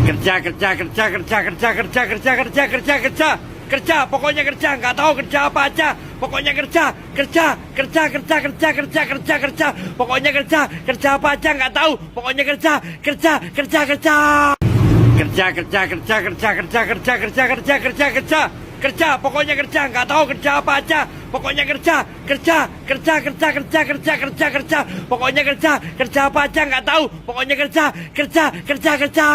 Kerja, kerja, kerja, kerja, kerja, kerja, kerja, kerja, kerja, kerja. Kerja, pokoknya kerja, nggak tahu kerja apa aja. Pokoknya kerja, kerja, kerja, kerja, kerja, kerja, kerja, kerja. Pokoknya kerja apa aja nggak tahu. Pokoknya kerja, kerja, kerja, kerja. Kerja, kerja, kerja, kerja, kerja, kerja, kerja, kerja, kerja, kerja. Kerja, pokoknya kerja, nggak tahu kerja apa aja. Pokoknya kerja, kerja, kerja, kerja, kerja, kerja, kerja, kerja. Pokoknya kerja apa aja nggak tahu. Pokoknya kerja, kerja, kerja, kerja.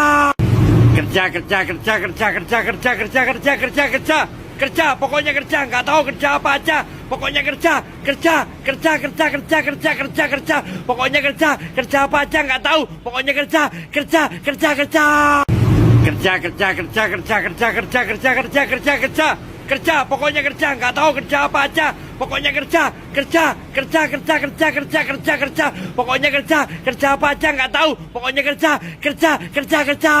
Kerja, kerja, kerja, kerja, kerja, kerja, kerja, kerja, kerja, kerja. Kerja, pokoknya kerja, nggak tahu kerja apa aja. Pokoknya kerja, kerja, kerja, kerja, kerja, kerja, kerja, kerja. Pokoknya kerja apa aja nggak tahu. Pokoknya kerja, kerja, kerja, kerja. Kerja, kerja, kerja, kerja, kerja, kerja, kerja, kerja, kerja, kerja. Kerja, pokoknya kerja, nggak tahu kerja apa aja. Pokoknya kerja, kerja, kerja, kerja, kerja, kerja, kerja, kerja. Pokoknya kerja apa aja nggak tahu. Pokoknya kerja, kerja, kerja, kerja.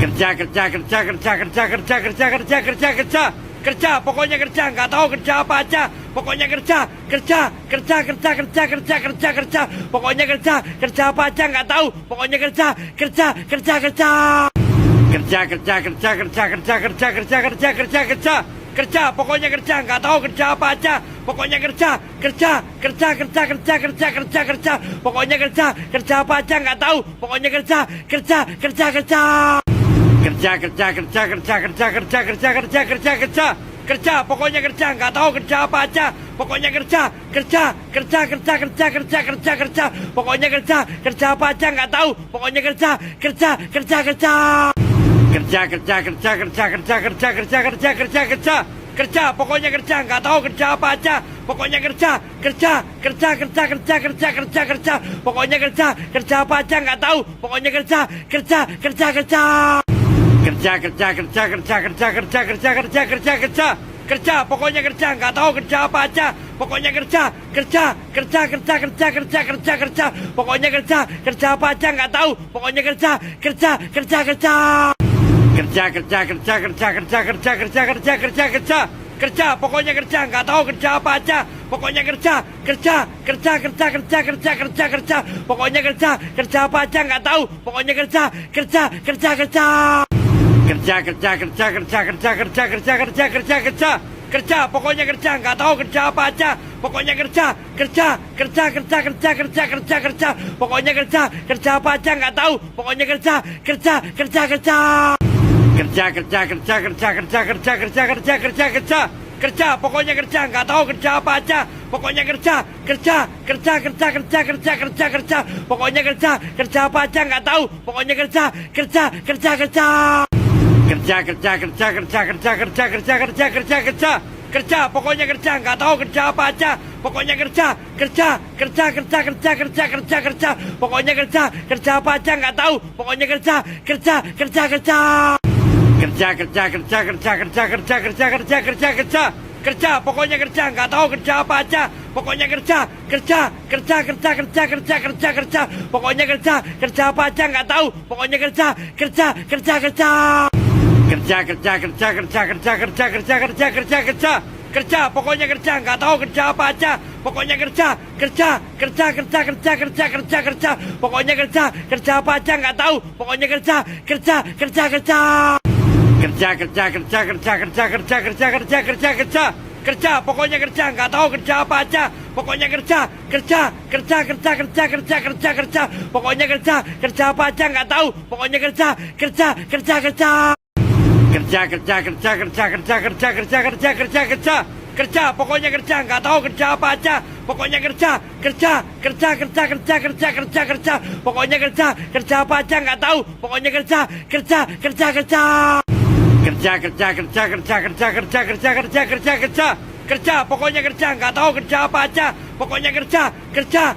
Kerja, kerja, kerja, kerja, kerja, kerja, kerja, kerja, kerja, kerja. pokoknya kerja, nggak tahu kerja apa aja, pokoknya kerja, pokoknya kerja apa aja nggak tahu, pokoknya kerja, pokoknya kerja, nggak tahu kerja apa aja, pokoknya kerja, pokoknya kerja apa aja nggak tahu, pokoknya kerja, pokoknya kerja, nggak tahu kerja apa aja, pokoknya kerja, pokoknya kerja apa aja nggak tahu, pokoknya kerja, pokoknya kerja, nggak tahu kerja apa aja, pokoknya kerja, pokoknya kerja apa aja nggak tahu, pokoknya kerja, pokoknya kerja, nggak tahu kerja apa aja, pokoknya kerja, pokoknya kerja apa aja nggak tahu, pokoknya kerja, pokoknya kerja, nggak tahu kerja apa aja, pokoknya kerja, pokoknya kerja apa aja nggak tahu, pokoknya kerja, pokoknya kerja, nggak tahu kerja apa aja, pokoknya kerja, pokoknya kerja apa aja nggak tahu, pokoknya kerja, pokoknya kerja, nggak tahu kerja apa aja, pokoknya kerja, pokoknya kerja apa aja nggak tahu, pokoknya kerja, pokoknya kerja, nggak tahu kerja apa aja, pokoknya kerja, pokoknya kerja apa aja nggak tahu, pokoknya kerja, pokoknya kerja, nggak tahu kerja apa aja, pokoknya kerja, pokoknya kerja apa aja nggak tahu, pokoknya kerja, pokoknya kerja, nggak tahu kerja apa aja, pokoknya kerja, pokoknya kerja apa aja nggak tahu, pokoknya kerja, pokoknya kerja, nggak tahu kerja apa aja, pokoknya kerja, pokoknya kerja apa aja nggak tahu, pokoknya kerja, pokoknya kerja, nggak tahu kerja apa aja, pokoknya kerja, pokoknya kerja apa aja nggak tahu, pokoknya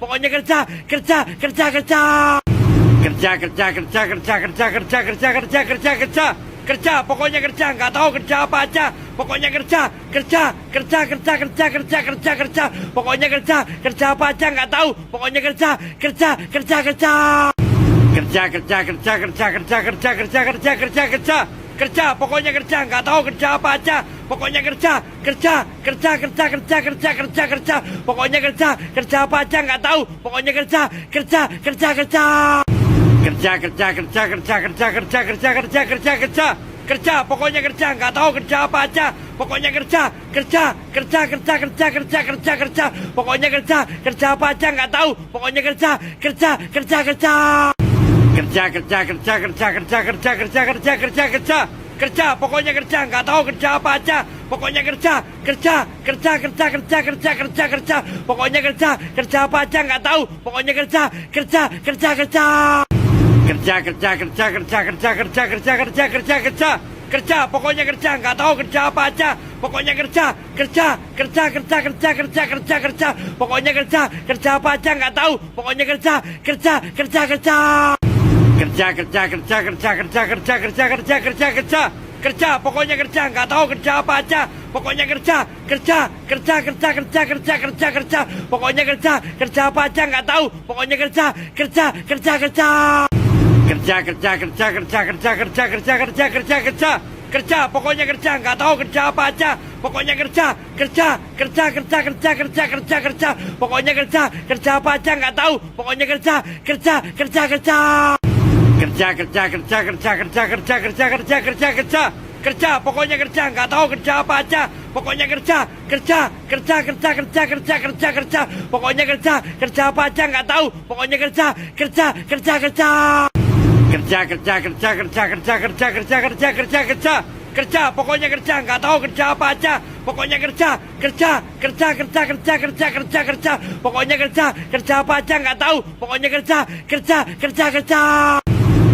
kerja, pokoknya kerja, nggak tahu kerja apa aja, pokoknya kerja, pokoknya kerja apa aja nggak tahu, pokoknya kerja, pokoknya kerja, nggak tahu kerja apa aja, pokoknya kerja, pokoknya kerja apa aja nggak tahu, pokoknya kerja, pokoknya kerja, nggak tahu kerja apa aja, pokoknya kerja, pokoknya kerja apa aja nggak tahu, pokoknya kerja, pokoknya kerja, nggak tahu kerja apa aja, pokoknya kerja, pokoknya kerja apa aja nggak tahu, pokoknya kerja, pokoknya kerja, nggak tahu kerja apa aja, pokoknya kerja, pokoknya kerja apa aja nggak tahu, pokoknya kerja, pokoknya kerja, nggak tahu kerja apa aja, pokoknya kerja, pokoknya kerja apa aja nggak tahu, pokoknya kerja, pokoknya kerja, nggak tahu kerja apa aja, pokoknya kerja, pokoknya kerja apa aja nggak tahu, pokoknya kerja, Kerja, kerja, kerja, kerja, kerja, kerja, kerja, kerja, kerja, kerja. Kerja, pokoknya kerja, nggak tahu kerja apa aja. Pokoknya kerja, kerja, kerja, kerja, kerja, kerja, kerja, kerja. Pokoknya kerja apa aja nggak tahu. Pokoknya kerja, kerja, kerja, kerja. Kerja, kerja, kerja, kerja, kerja, kerja, kerja, kerja, kerja, kerja. Kerja, pokoknya kerja, nggak tahu kerja apa aja. Pokoknya kerja, kerja, kerja, kerja, kerja, kerja, kerja, kerja. Pokoknya kerja apa aja nggak tahu. Pokoknya kerja, kerja, kerja, kerja. Kerja, kerja, kerja, kerja, kerja, kerja, kerja, kerja, kerja, kerja. Kerja, pokoknya kerja, nggak tahu kerja apa aja. Pokoknya kerja, kerja, kerja, kerja, kerja, kerja, kerja, kerja. Pokoknya kerja apa aja nggak tahu. Pokoknya kerja, kerja, kerja, kerja.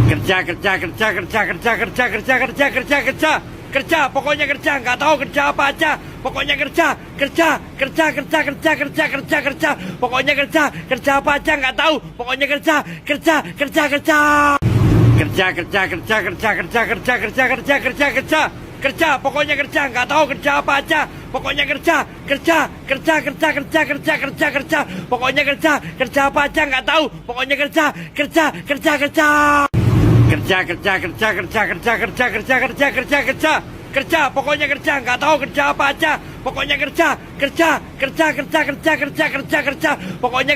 Kerja, kerja, kerja, kerja, kerja, kerja, kerja, kerja, kerja, kerja. Kerja, pokoknya kerja, nggak tahu kerja apa aja. Pokoknya kerja, kerja, kerja, kerja, kerja, kerja, kerja, kerja. Pokoknya kerja apa aja nggak tahu. Pokoknya kerja, kerja, kerja, kerja. Kerja, kerja, kerja, kerja, kerja, kerja, kerja, kerja, kerja, kerja. Kerja, pokoknya kerja, nggak tahu kerja apa aja. Pokoknya kerja, kerja, kerja, kerja, kerja, kerja, kerja, kerja. Pokoknya kerja apa aja nggak tahu. Pokoknya kerja, kerja, kerja, kerja. Kerja, kerja, kerja, kerja, kerja, kerja, kerja, kerja, kerja, kerja. Kerja, pokoknya kerja, nggak tahu kerja apa aja. Pokoknya kerja, kerja, kerja, kerja, kerja, kerja, kerja, kerja. Pokoknya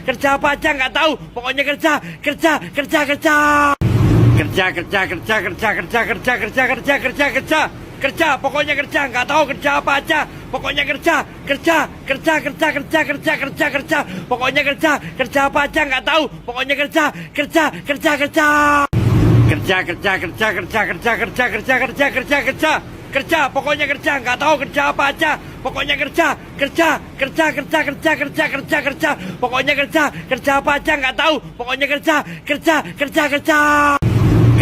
kerja apa aja nggak tahu. Pokoknya kerja, kerja, kerja, kerja. Kerja, kerja, kerja, kerja, kerja, kerja, kerja, kerja, kerja, kerja. Kerja, pokoknya kerja, nggak tahu kerja apa aja. Pokoknya kerja, kerja, kerja, kerja, kerja, kerja, kerja, kerja. Pokoknya kerja apa aja nggak tahu. Pokoknya kerja, kerja, kerja, kerja. Kerja, kerja, kerja, kerja, kerja, kerja, kerja, kerja, kerja, kerja. Kerja, pokoknya kerja, nggak tahu kerja apa aja. Pokoknya kerja, kerja, kerja, kerja, kerja, kerja, kerja, kerja. Pokoknya kerja apa aja nggak tahu. Pokoknya kerja, kerja, kerja, kerja.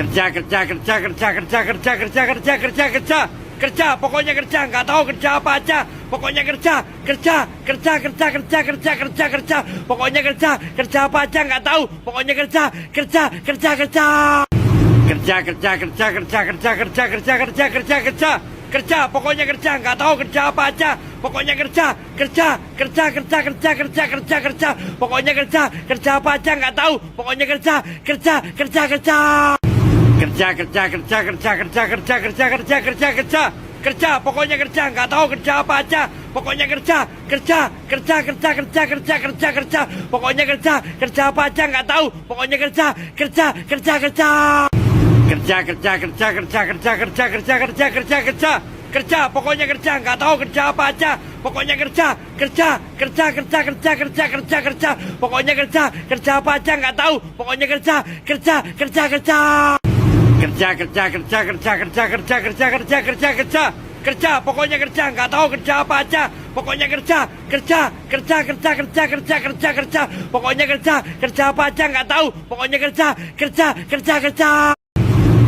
Kerja, kerja, kerja, kerja, kerja, kerja, kerja, kerja, kerja, kerja. Kerja, pokoknya kerja, nggak tahu kerja apa aja. Pokoknya kerja, kerja, kerja, kerja, kerja, kerja, kerja, kerja. Pokoknya kerja apa aja nggak tahu. Pokoknya kerja, kerja, kerja, kerja. Kerja, kerja, kerja, kerja, kerja, kerja, kerja, kerja, kerja, kerja. Kerja, pokoknya kerja, nggak tahu kerja apa aja. Pokoknya kerja, kerja, kerja, kerja, kerja, kerja, kerja, kerja. Pokoknya kerja apa aja nggak tahu. Pokoknya kerja, kerja, kerja, kerja. Kerja, kerja, kerja, kerja, kerja, kerja, kerja, kerja, kerja, kerja. Kerja, pokoknya kerja, nggak tahu kerja apa aja. Pokoknya kerja, kerja, kerja, kerja, kerja, kerja, kerja, kerja. Pokoknya kerja apa aja nggak tahu. Pokoknya kerja, kerja, kerja, kerja. Kerja, kerja, kerja, kerja, kerja, kerja, kerja, kerja, kerja, kerja. Kerja, pokoknya kerja, nggak tahu kerja apa aja. Pokoknya kerja, kerja, kerja, kerja, kerja, kerja, kerja, kerja. Pokoknya kerja apa aja nggak tahu. Pokoknya kerja, kerja, kerja, kerja. Kerja, kerja, kerja, kerja, kerja, kerja, kerja, kerja, kerja, kerja. Kerja, pokoknya kerja, nggak tahu kerja apa aja. Pokoknya kerja, kerja, kerja, kerja, kerja, kerja, kerja, kerja. Pokoknya kerja apa aja nggak tahu. Pokoknya kerja, kerja, kerja, kerja. Kerja, kerja, kerja, kerja, kerja, kerja, kerja, kerja, kerja, kerja. Kerja, pokoknya kerja, nggak tahu kerja apa aja. Pokoknya kerja, kerja, kerja, kerja, kerja, kerja, kerja, kerja. Pokoknya kerja apa aja nggak tahu. Pokoknya kerja, kerja, kerja, kerja.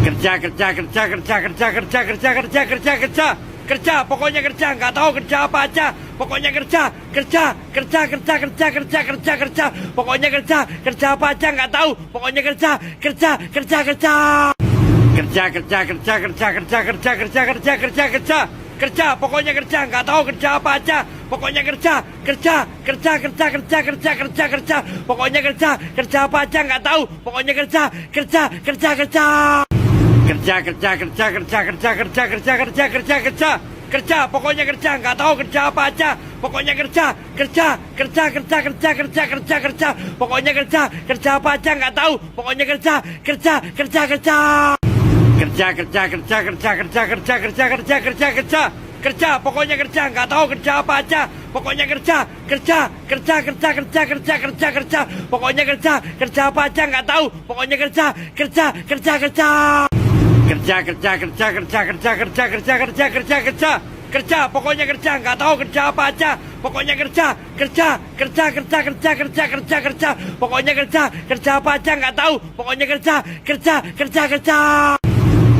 Kerja, kerja, kerja, kerja, kerja, kerja, kerja, kerja, kerja, kerja. Kerja, pokoknya kerja, nggak tahu kerja apa aja. Pokoknya kerja, kerja, kerja, kerja, kerja, kerja, kerja, kerja. Pokoknya kerja apa aja nggak tahu. Pokoknya kerja, kerja, kerja, kerja. Kerja, kerja, kerja, kerja, kerja, kerja, kerja, kerja, kerja, kerja. Kerja, pokoknya kerja, nggak tahu kerja apa aja. Pokoknya kerja, kerja, kerja, kerja, kerja, kerja, kerja, kerja. Pokoknya kerja apa aja nggak tahu. Pokoknya kerja, kerja, kerja, kerja. Kerja, kerja, kerja, kerja, kerja, kerja, kerja, kerja, kerja, kerja. Kerja, pokoknya kerja, nggak tahu kerja apa aja. Pokoknya kerja, kerja, kerja, kerja, kerja, kerja, kerja, kerja. Pokoknya kerja apa aja nggak tahu. Pokoknya kerja, kerja, kerja, kerja. Kerja, kerja, kerja, kerja, kerja, kerja, kerja, kerja, kerja, kerja. Kerja, pokoknya kerja, nggak tahu kerja apa aja. Pokoknya kerja, kerja, kerja, kerja, kerja, kerja, kerja, kerja. Pokoknya kerja apa aja nggak tahu. Pokoknya kerja, kerja, kerja, kerja.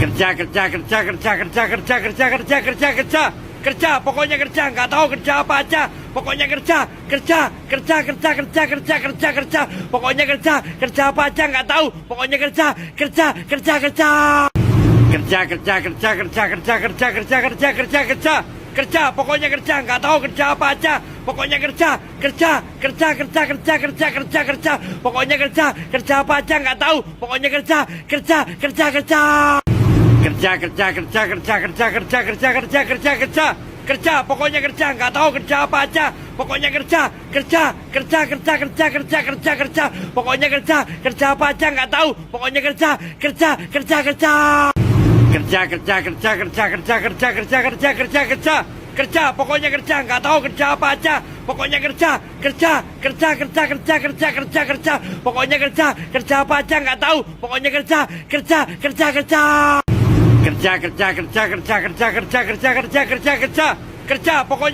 Kerja, kerja, kerja, kerja, kerja, kerja, kerja, kerja, kerja, kerja. Kerja, pokoknya kerja, nggak tahu kerja apa aja. Pokoknya kerja, kerja, kerja, kerja, kerja, kerja, kerja, kerja. Pokoknya kerja apa aja nggak tahu. Pokoknya kerja, kerja, kerja, kerja. Kerja, kerja, kerja, kerja, kerja, kerja, kerja, kerja, kerja, kerja. Kerja, pokoknya kerja, nggak tahu kerja apa aja. pokoknya kerja, pokoknya kerja apa aja nggak tahu, pokoknya kerja, kerja, pokoknya kerja nggak tahu kerja apa aja, pokoknya kerja, pokoknya kerja apa aja nggak tahu, pokoknya kerja, kerja, pokoknya kerja nggak tahu kerja apa aja, pokoknya kerja, pokoknya kerja apa aja nggak tahu, pokoknya kerja, kerja, pokoknya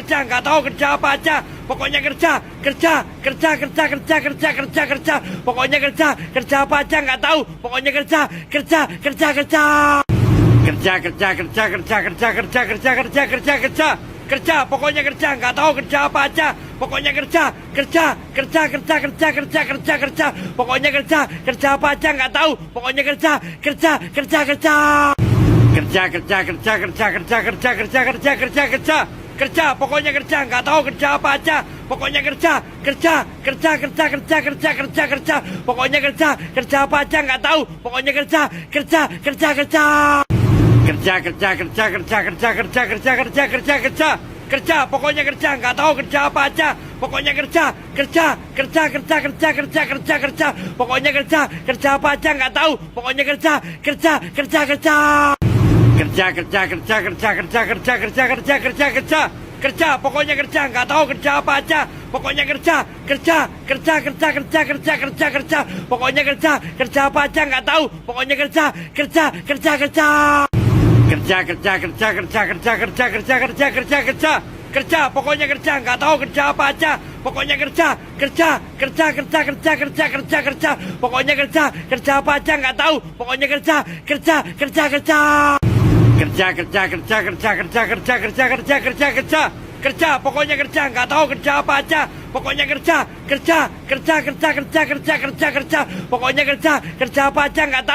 kerja nggak tahu kerja apa aja, pokoknya kerja, pokoknya kerja apa aja nggak tahu, pokoknya kerja, kerja, pokoknya kerja nggak tahu kerja apa aja, pokoknya kerja, pokoknya kerja apa aja nggak tahu, pokoknya kerja, kerja, pokoknya kerja nggak tahu kerja apa aja, pokoknya kerja, pokoknya kerja apa aja nggak tahu, pokoknya kerja, kerja, pokoknya kerja nggak tahu kerja apa aja, pokoknya kerja, pokoknya kerja apa aja nggak tahu, pokoknya kerja, kerja, pokoknya kerja nggak tahu kerja apa aja, pokoknya kerja, pokoknya kerja apa aja nggak tahu, pokoknya kerja, kerja, pokoknya kerja nggak tahu kerja apa aja, pokoknya kerja, pokoknya kerja apa aja nggak tahu, pokoknya kerja, kerja, pokoknya kerja nggak tahu kerja apa aja, pokoknya kerja, pokoknya kerja apa aja nggak tahu, pokoknya kerja, kerja, pokoknya kerja nggak tahu kerja apa aja, pokoknya kerja, pokoknya kerja apa aja nggak tahu, pokoknya kerja, kerja, pokoknya kerja nggak tahu kerja apa aja, pokoknya kerja, pokoknya kerja apa aja nggak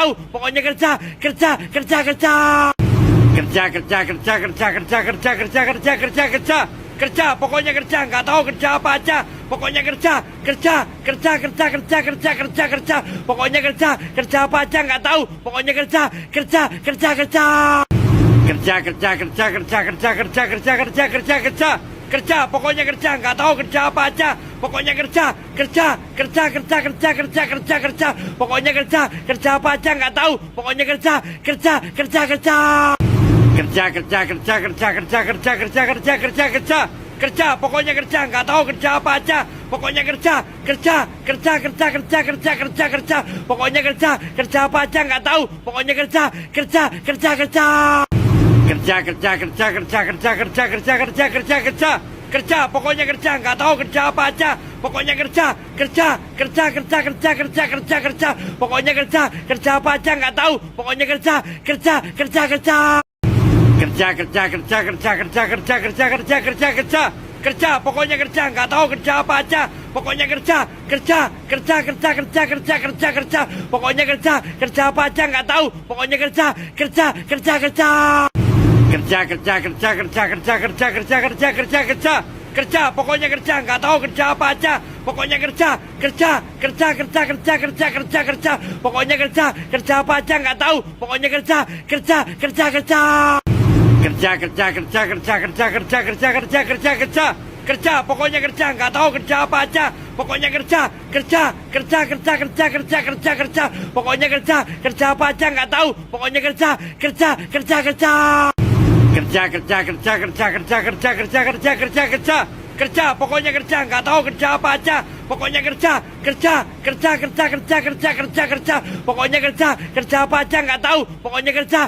tahu, pokoknya kerja, kerja, pokoknya kerja nggak tahu kerja apa aja, pokoknya kerja, pokoknya kerja apa aja nggak tahu, pokoknya kerja, kerja, pokoknya kerja nggak tahu kerja apa aja, pokoknya kerja, pokoknya kerja apa aja nggak tahu, pokoknya kerja, kerja, pokoknya kerja nggak tahu kerja apa aja, pokoknya kerja, pokoknya kerja apa aja nggak tahu, pokoknya kerja, kerja, pokoknya kerja nggak tahu kerja apa aja, pokoknya kerja, pokoknya kerja apa aja nggak tahu, pokoknya kerja, kerja, pokoknya kerja nggak tahu kerja apa aja, pokoknya kerja, pokoknya kerja apa aja nggak tahu, pokoknya kerja, kerja, pokoknya kerja nggak tahu kerja apa aja, pokoknya kerja, pokoknya kerja apa aja nggak tahu, pokoknya kerja, kerja, pokoknya kerja nggak tahu kerja apa aja, pokoknya kerja, pokoknya kerja apa aja nggak tahu, pokoknya kerja,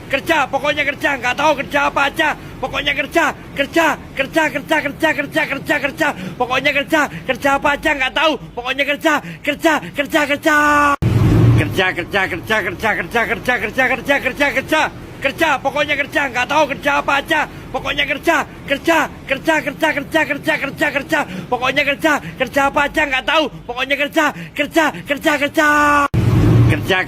kerja, pokoknya kerja nggak tahu kerja apa aja, pokoknya kerja, pokoknya kerja apa aja nggak tahu, pokoknya kerja, kerja, pokoknya kerja, nggak tahu kerja apa aja, pokoknya kerja, kerja, kerja, kerja, kerja, kerja, kerja, kerja, pokoknya kerja apa aja nggak tahu, pokoknya kerja, kerja, kerja, kerja,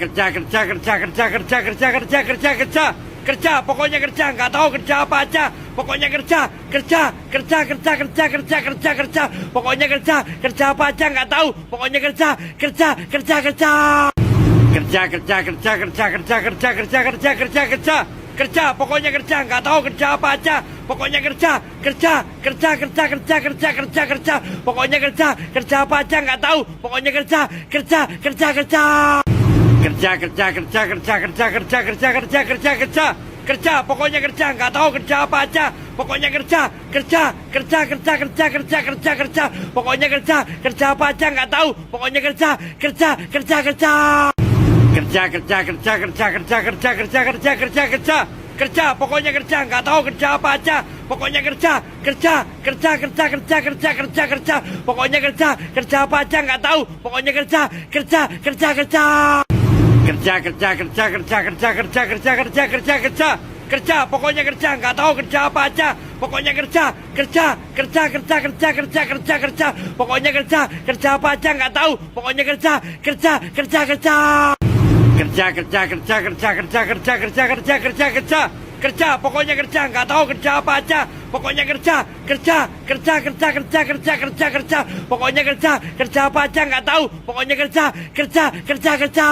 kerja, kerja, kerja, kerja, kerja, kerja, kerja, kerja, kerja, kerja, kerja, pokoknya kerja, nggak tahu kerja apa aja, pokoknya kerja, kerja, kerja, kerja, kerja, kerja, kerja, kerja, pokoknya kerja apa aja nggak tahu, pokoknya kerja, kerja, kerja, kerja, kerja, kerja, kerja, kerja, kerja, kerja, kerja, kerja, kerja, kerja, kerja, pokoknya kerja, nggak tahu kerja apa aja, pokoknya kerja, kerja, kerja, kerja, kerja, kerja, kerja, kerja, pokoknya kerja apa aja nggak tahu, pokoknya kerja, kerja, kerja, kerja, kerja, kerja, kerja, kerja, kerja, kerja, kerja, kerja, kerja, kerja, kerja, pokoknya kerja, nggak tahu kerja apa aja, pokoknya kerja, kerja, kerja, kerja, kerja, kerja, kerja, kerja, pokoknya kerja apa aja nggak tahu, pokoknya kerja, kerja, kerja, kerja, kerja, kerja, kerja, kerja, kerja, kerja, kerja, kerja, kerja, kerja, kerja, pokoknya kerja, nggak tahu kerja apa aja, pokoknya kerja, kerja, kerja, kerja, kerja, kerja, kerja, kerja, pokoknya kerja apa aja nggak tahu, pokoknya kerja, kerja, kerja, kerja, kerja, kerja, kerja, kerja, kerja, kerja, kerja, kerja, kerja, kerja, kerja, pokoknya kerja, nggak tahu kerja apa aja, pokoknya kerja, kerja, kerja, kerja, kerja, kerja, kerja, kerja, pokoknya kerja apa aja nggak tahu, pokoknya kerja, kerja, kerja, kerja, kerja, kerja, kerja, kerja, kerja, kerja, kerja, kerja, kerja, kerja, kerja, pokoknya kerja, nggak tahu kerja apa aja, pokoknya kerja, kerja, kerja, kerja, kerja, kerja, kerja, kerja, pokoknya kerja apa aja nggak tahu, pokoknya kerja, kerja, kerja, kerja,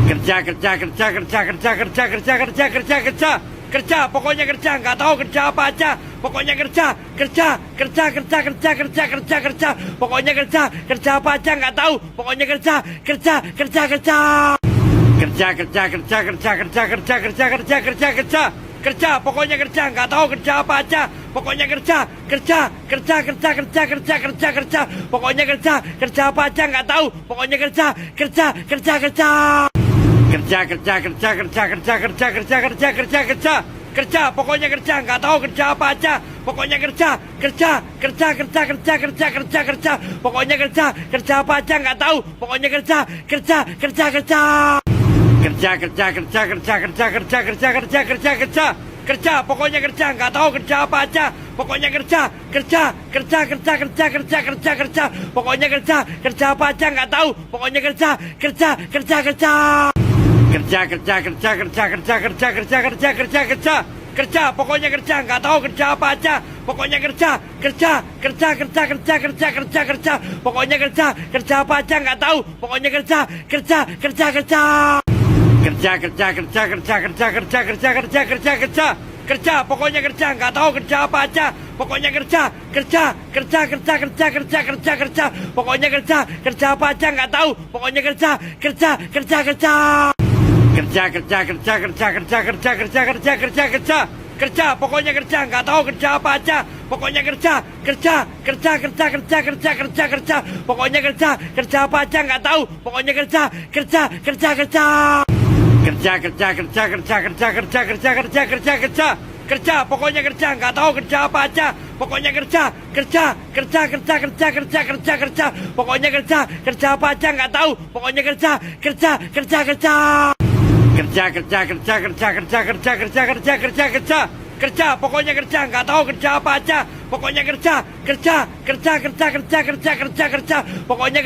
kerja, kerja, kerja, kerja, kerja, kerja, kerja, kerja, kerja, kerja, kerja, pokoknya kerja, nggak tahu kerja apa aja, pokoknya kerja, kerja, kerja, kerja, kerja, kerja, kerja, kerja, pokoknya kerja apa aja nggak tahu, pokoknya kerja, kerja, kerja, kerja, kerja, kerja, kerja, kerja, kerja, kerja, kerja, kerja, kerja, kerja, kerja, pokoknya kerja, nggak tahu kerja apa aja, pokoknya kerja, kerja, kerja, kerja, kerja, kerja, kerja, kerja, pokoknya kerja apa aja nggak tahu, pokoknya kerja, kerja, kerja, kerja, kerja, kerja, kerja, kerja, kerja, kerja, kerja, kerja, kerja, kerja, kerja, pokoknya kerja, nggak tahu kerja apa aja, pokoknya kerja, kerja, kerja, kerja, kerja, kerja, kerja, kerja, pokoknya kerja apa aja nggak tahu, pokoknya kerja, kerja, kerja, kerja, kerja, kerja, kerja, kerja, kerja, kerja, kerja, kerja, kerja, kerja, kerja, pokoknya kerja, nggak tahu kerja apa aja, pokoknya kerja, kerja, kerja, kerja, kerja, kerja, kerja, kerja, pokoknya kerja apa aja nggak tahu, pokoknya kerja, kerja, kerja, kerja, kerja, kerja, kerja, kerja, kerja, kerja, kerja, kerja, kerja, kerja, kerja, pokoknya kerja, nggak tahu kerja apa aja, pokoknya kerja, kerja, kerja, kerja, kerja, kerja, kerja, kerja, pokoknya kerja apa aja nggak tahu, pokoknya kerja, kerja, kerja, kerja, kerja, kerja, kerja, kerja, kerja, kerja, kerja, kerja, kerja, kerja, kerja, pokoknya kerja, nggak tahu kerja apa aja, pokoknya kerja, kerja, kerja, kerja, kerja, kerja, kerja, kerja, pokoknya kerja apa aja nggak tahu, pokoknya kerja, kerja, kerja, kerja, kerja, kerja, kerja, kerja, kerja, kerja, kerja, kerja, kerja, kerja, kerja, pokoknya kerja, nggak tahu kerja apa aja, pokoknya kerja, kerja, kerja, kerja, kerja, kerja, kerja, kerja, pokoknya kerja apa aja nggak tahu, pokoknya kerja, kerja, kerja, kerja, kerja, kerja, kerja, kerja, kerja, kerja, kerja, kerja, kerja, kerja, kerja, pokoknya kerja, nggak tahu kerja apa aja, pokoknya kerja, kerja, kerja, kerja, kerja, kerja, kerja, kerja, pokoknya kerja apa aja nggak tahu, pokoknya kerja, kerja, kerja, kerja, kerja, kerja, kerja, kerja, kerja, kerja, kerja, kerja, kerja, kerja, kerja, pokoknya kerja, nggak tahu kerja apa aja, pokoknya kerja, kerja, kerja, kerja, kerja, kerja, kerja, kerja, pokoknya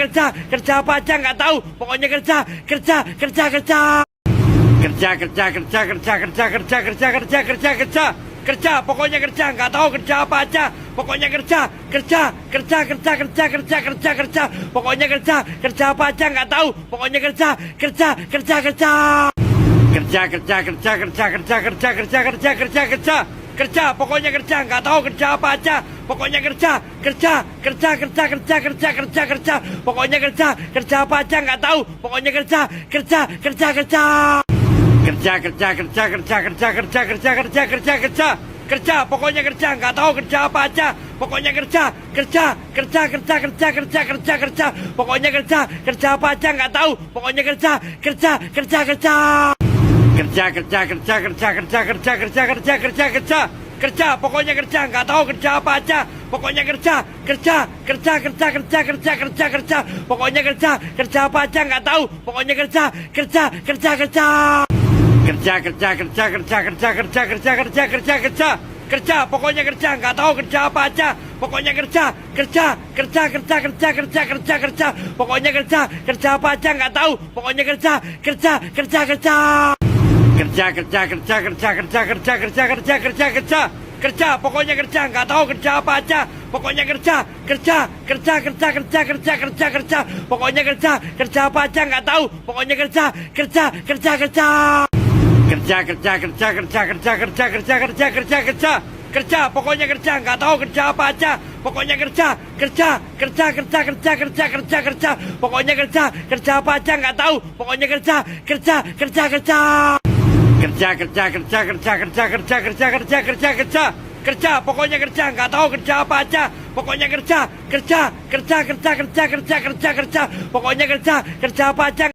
kerja apa aja nggak tahu, pokoknya kerja, kerja, kerja, kerja, kerja, kerja, kerja, kerja, kerja, kerja, kerja, kerja, kerja, kerja, kerja, pokoknya kerja, nggak tahu kerja apa aja, pokoknya kerja, kerja, kerja, kerja, kerja, kerja, kerja, kerja, pokoknya kerja apa aja nggak tahu, pokoknya kerja, kerja, kerja, kerja, kerja, kerja, kerja, kerja, kerja, kerja, kerja, kerja, kerja, kerja, kerja, pokoknya kerja, nggak tahu kerja apa aja, pokoknya kerja, kerja, kerja, kerja, kerja, kerja, kerja, kerja, pokoknya kerja apa aja nggak tahu, pokoknya kerja, kerja, kerja, kerja, kerja, kerja, kerja, kerja, kerja, kerja, kerja, kerja, kerja, kerja, kerja, pokoknya kerja, nggak tahu kerja apa aja, pokoknya kerja, kerja, kerja, kerja, kerja, kerja, kerja, kerja, pokoknya kerja apa aja nggak tahu, pokoknya kerja, kerja, kerja, kerja, kerja, kerja, kerja, kerja, kerja, kerja, kerja, kerja, kerja, kerja, kerja, pokoknya kerja, nggak tahu kerja apa aja, pokoknya kerja, kerja, kerja, kerja, kerja, kerja, kerja, kerja, pokoknya kerja apa aja nggak tahu, pokoknya kerja, kerja, kerja, kerja, Kerja, kerja, kerja, kerja, kerja, kerja, kerja, kerja, kerja, kerja. Kerja, pokoknya kerja, nggak tahu kerja apa aja. Pokoknya kerja, kerja, kerja, kerja, kerja, kerja, kerja, kerja. Pokoknya kerja apa aja nggak tahu. Pokoknya kerja, kerja, kerja, kerja. Kerja, kerja, kerja, kerja, kerja, kerja, kerja, kerja, kerja, kerja. Kerja, pokoknya kerja, nggak tahu kerja apa aja. Pokoknya kerja, kerja, kerja, kerja, kerja, kerja, kerja, kerja. Pokoknya kerja apa aja nggak tahu. Pokoknya kerja, kerja, kerja, kerja. Kerja, kerja, kerja, kerja, kerja, kerja, kerja, kerja, kerja, kerja. Kerja, pokoknya kerja, nggak tahu kerja apa aja. Pokoknya kerja, kerja, kerja, kerja, kerja, kerja, kerja, kerja. Pokoknya kerja apa aja nggak tahu. Pokoknya kerja, kerja, kerja, kerja. Kerja, kerja, kerja, kerja, kerja, kerja, kerja, kerja, kerja, kerja. Kerja, pokoknya kerja, nggak tahu kerja apa aja. Pokoknya kerja, kerja, kerja, kerja, kerja, kerja, kerja, kerja. Pokoknya kerja apa aja.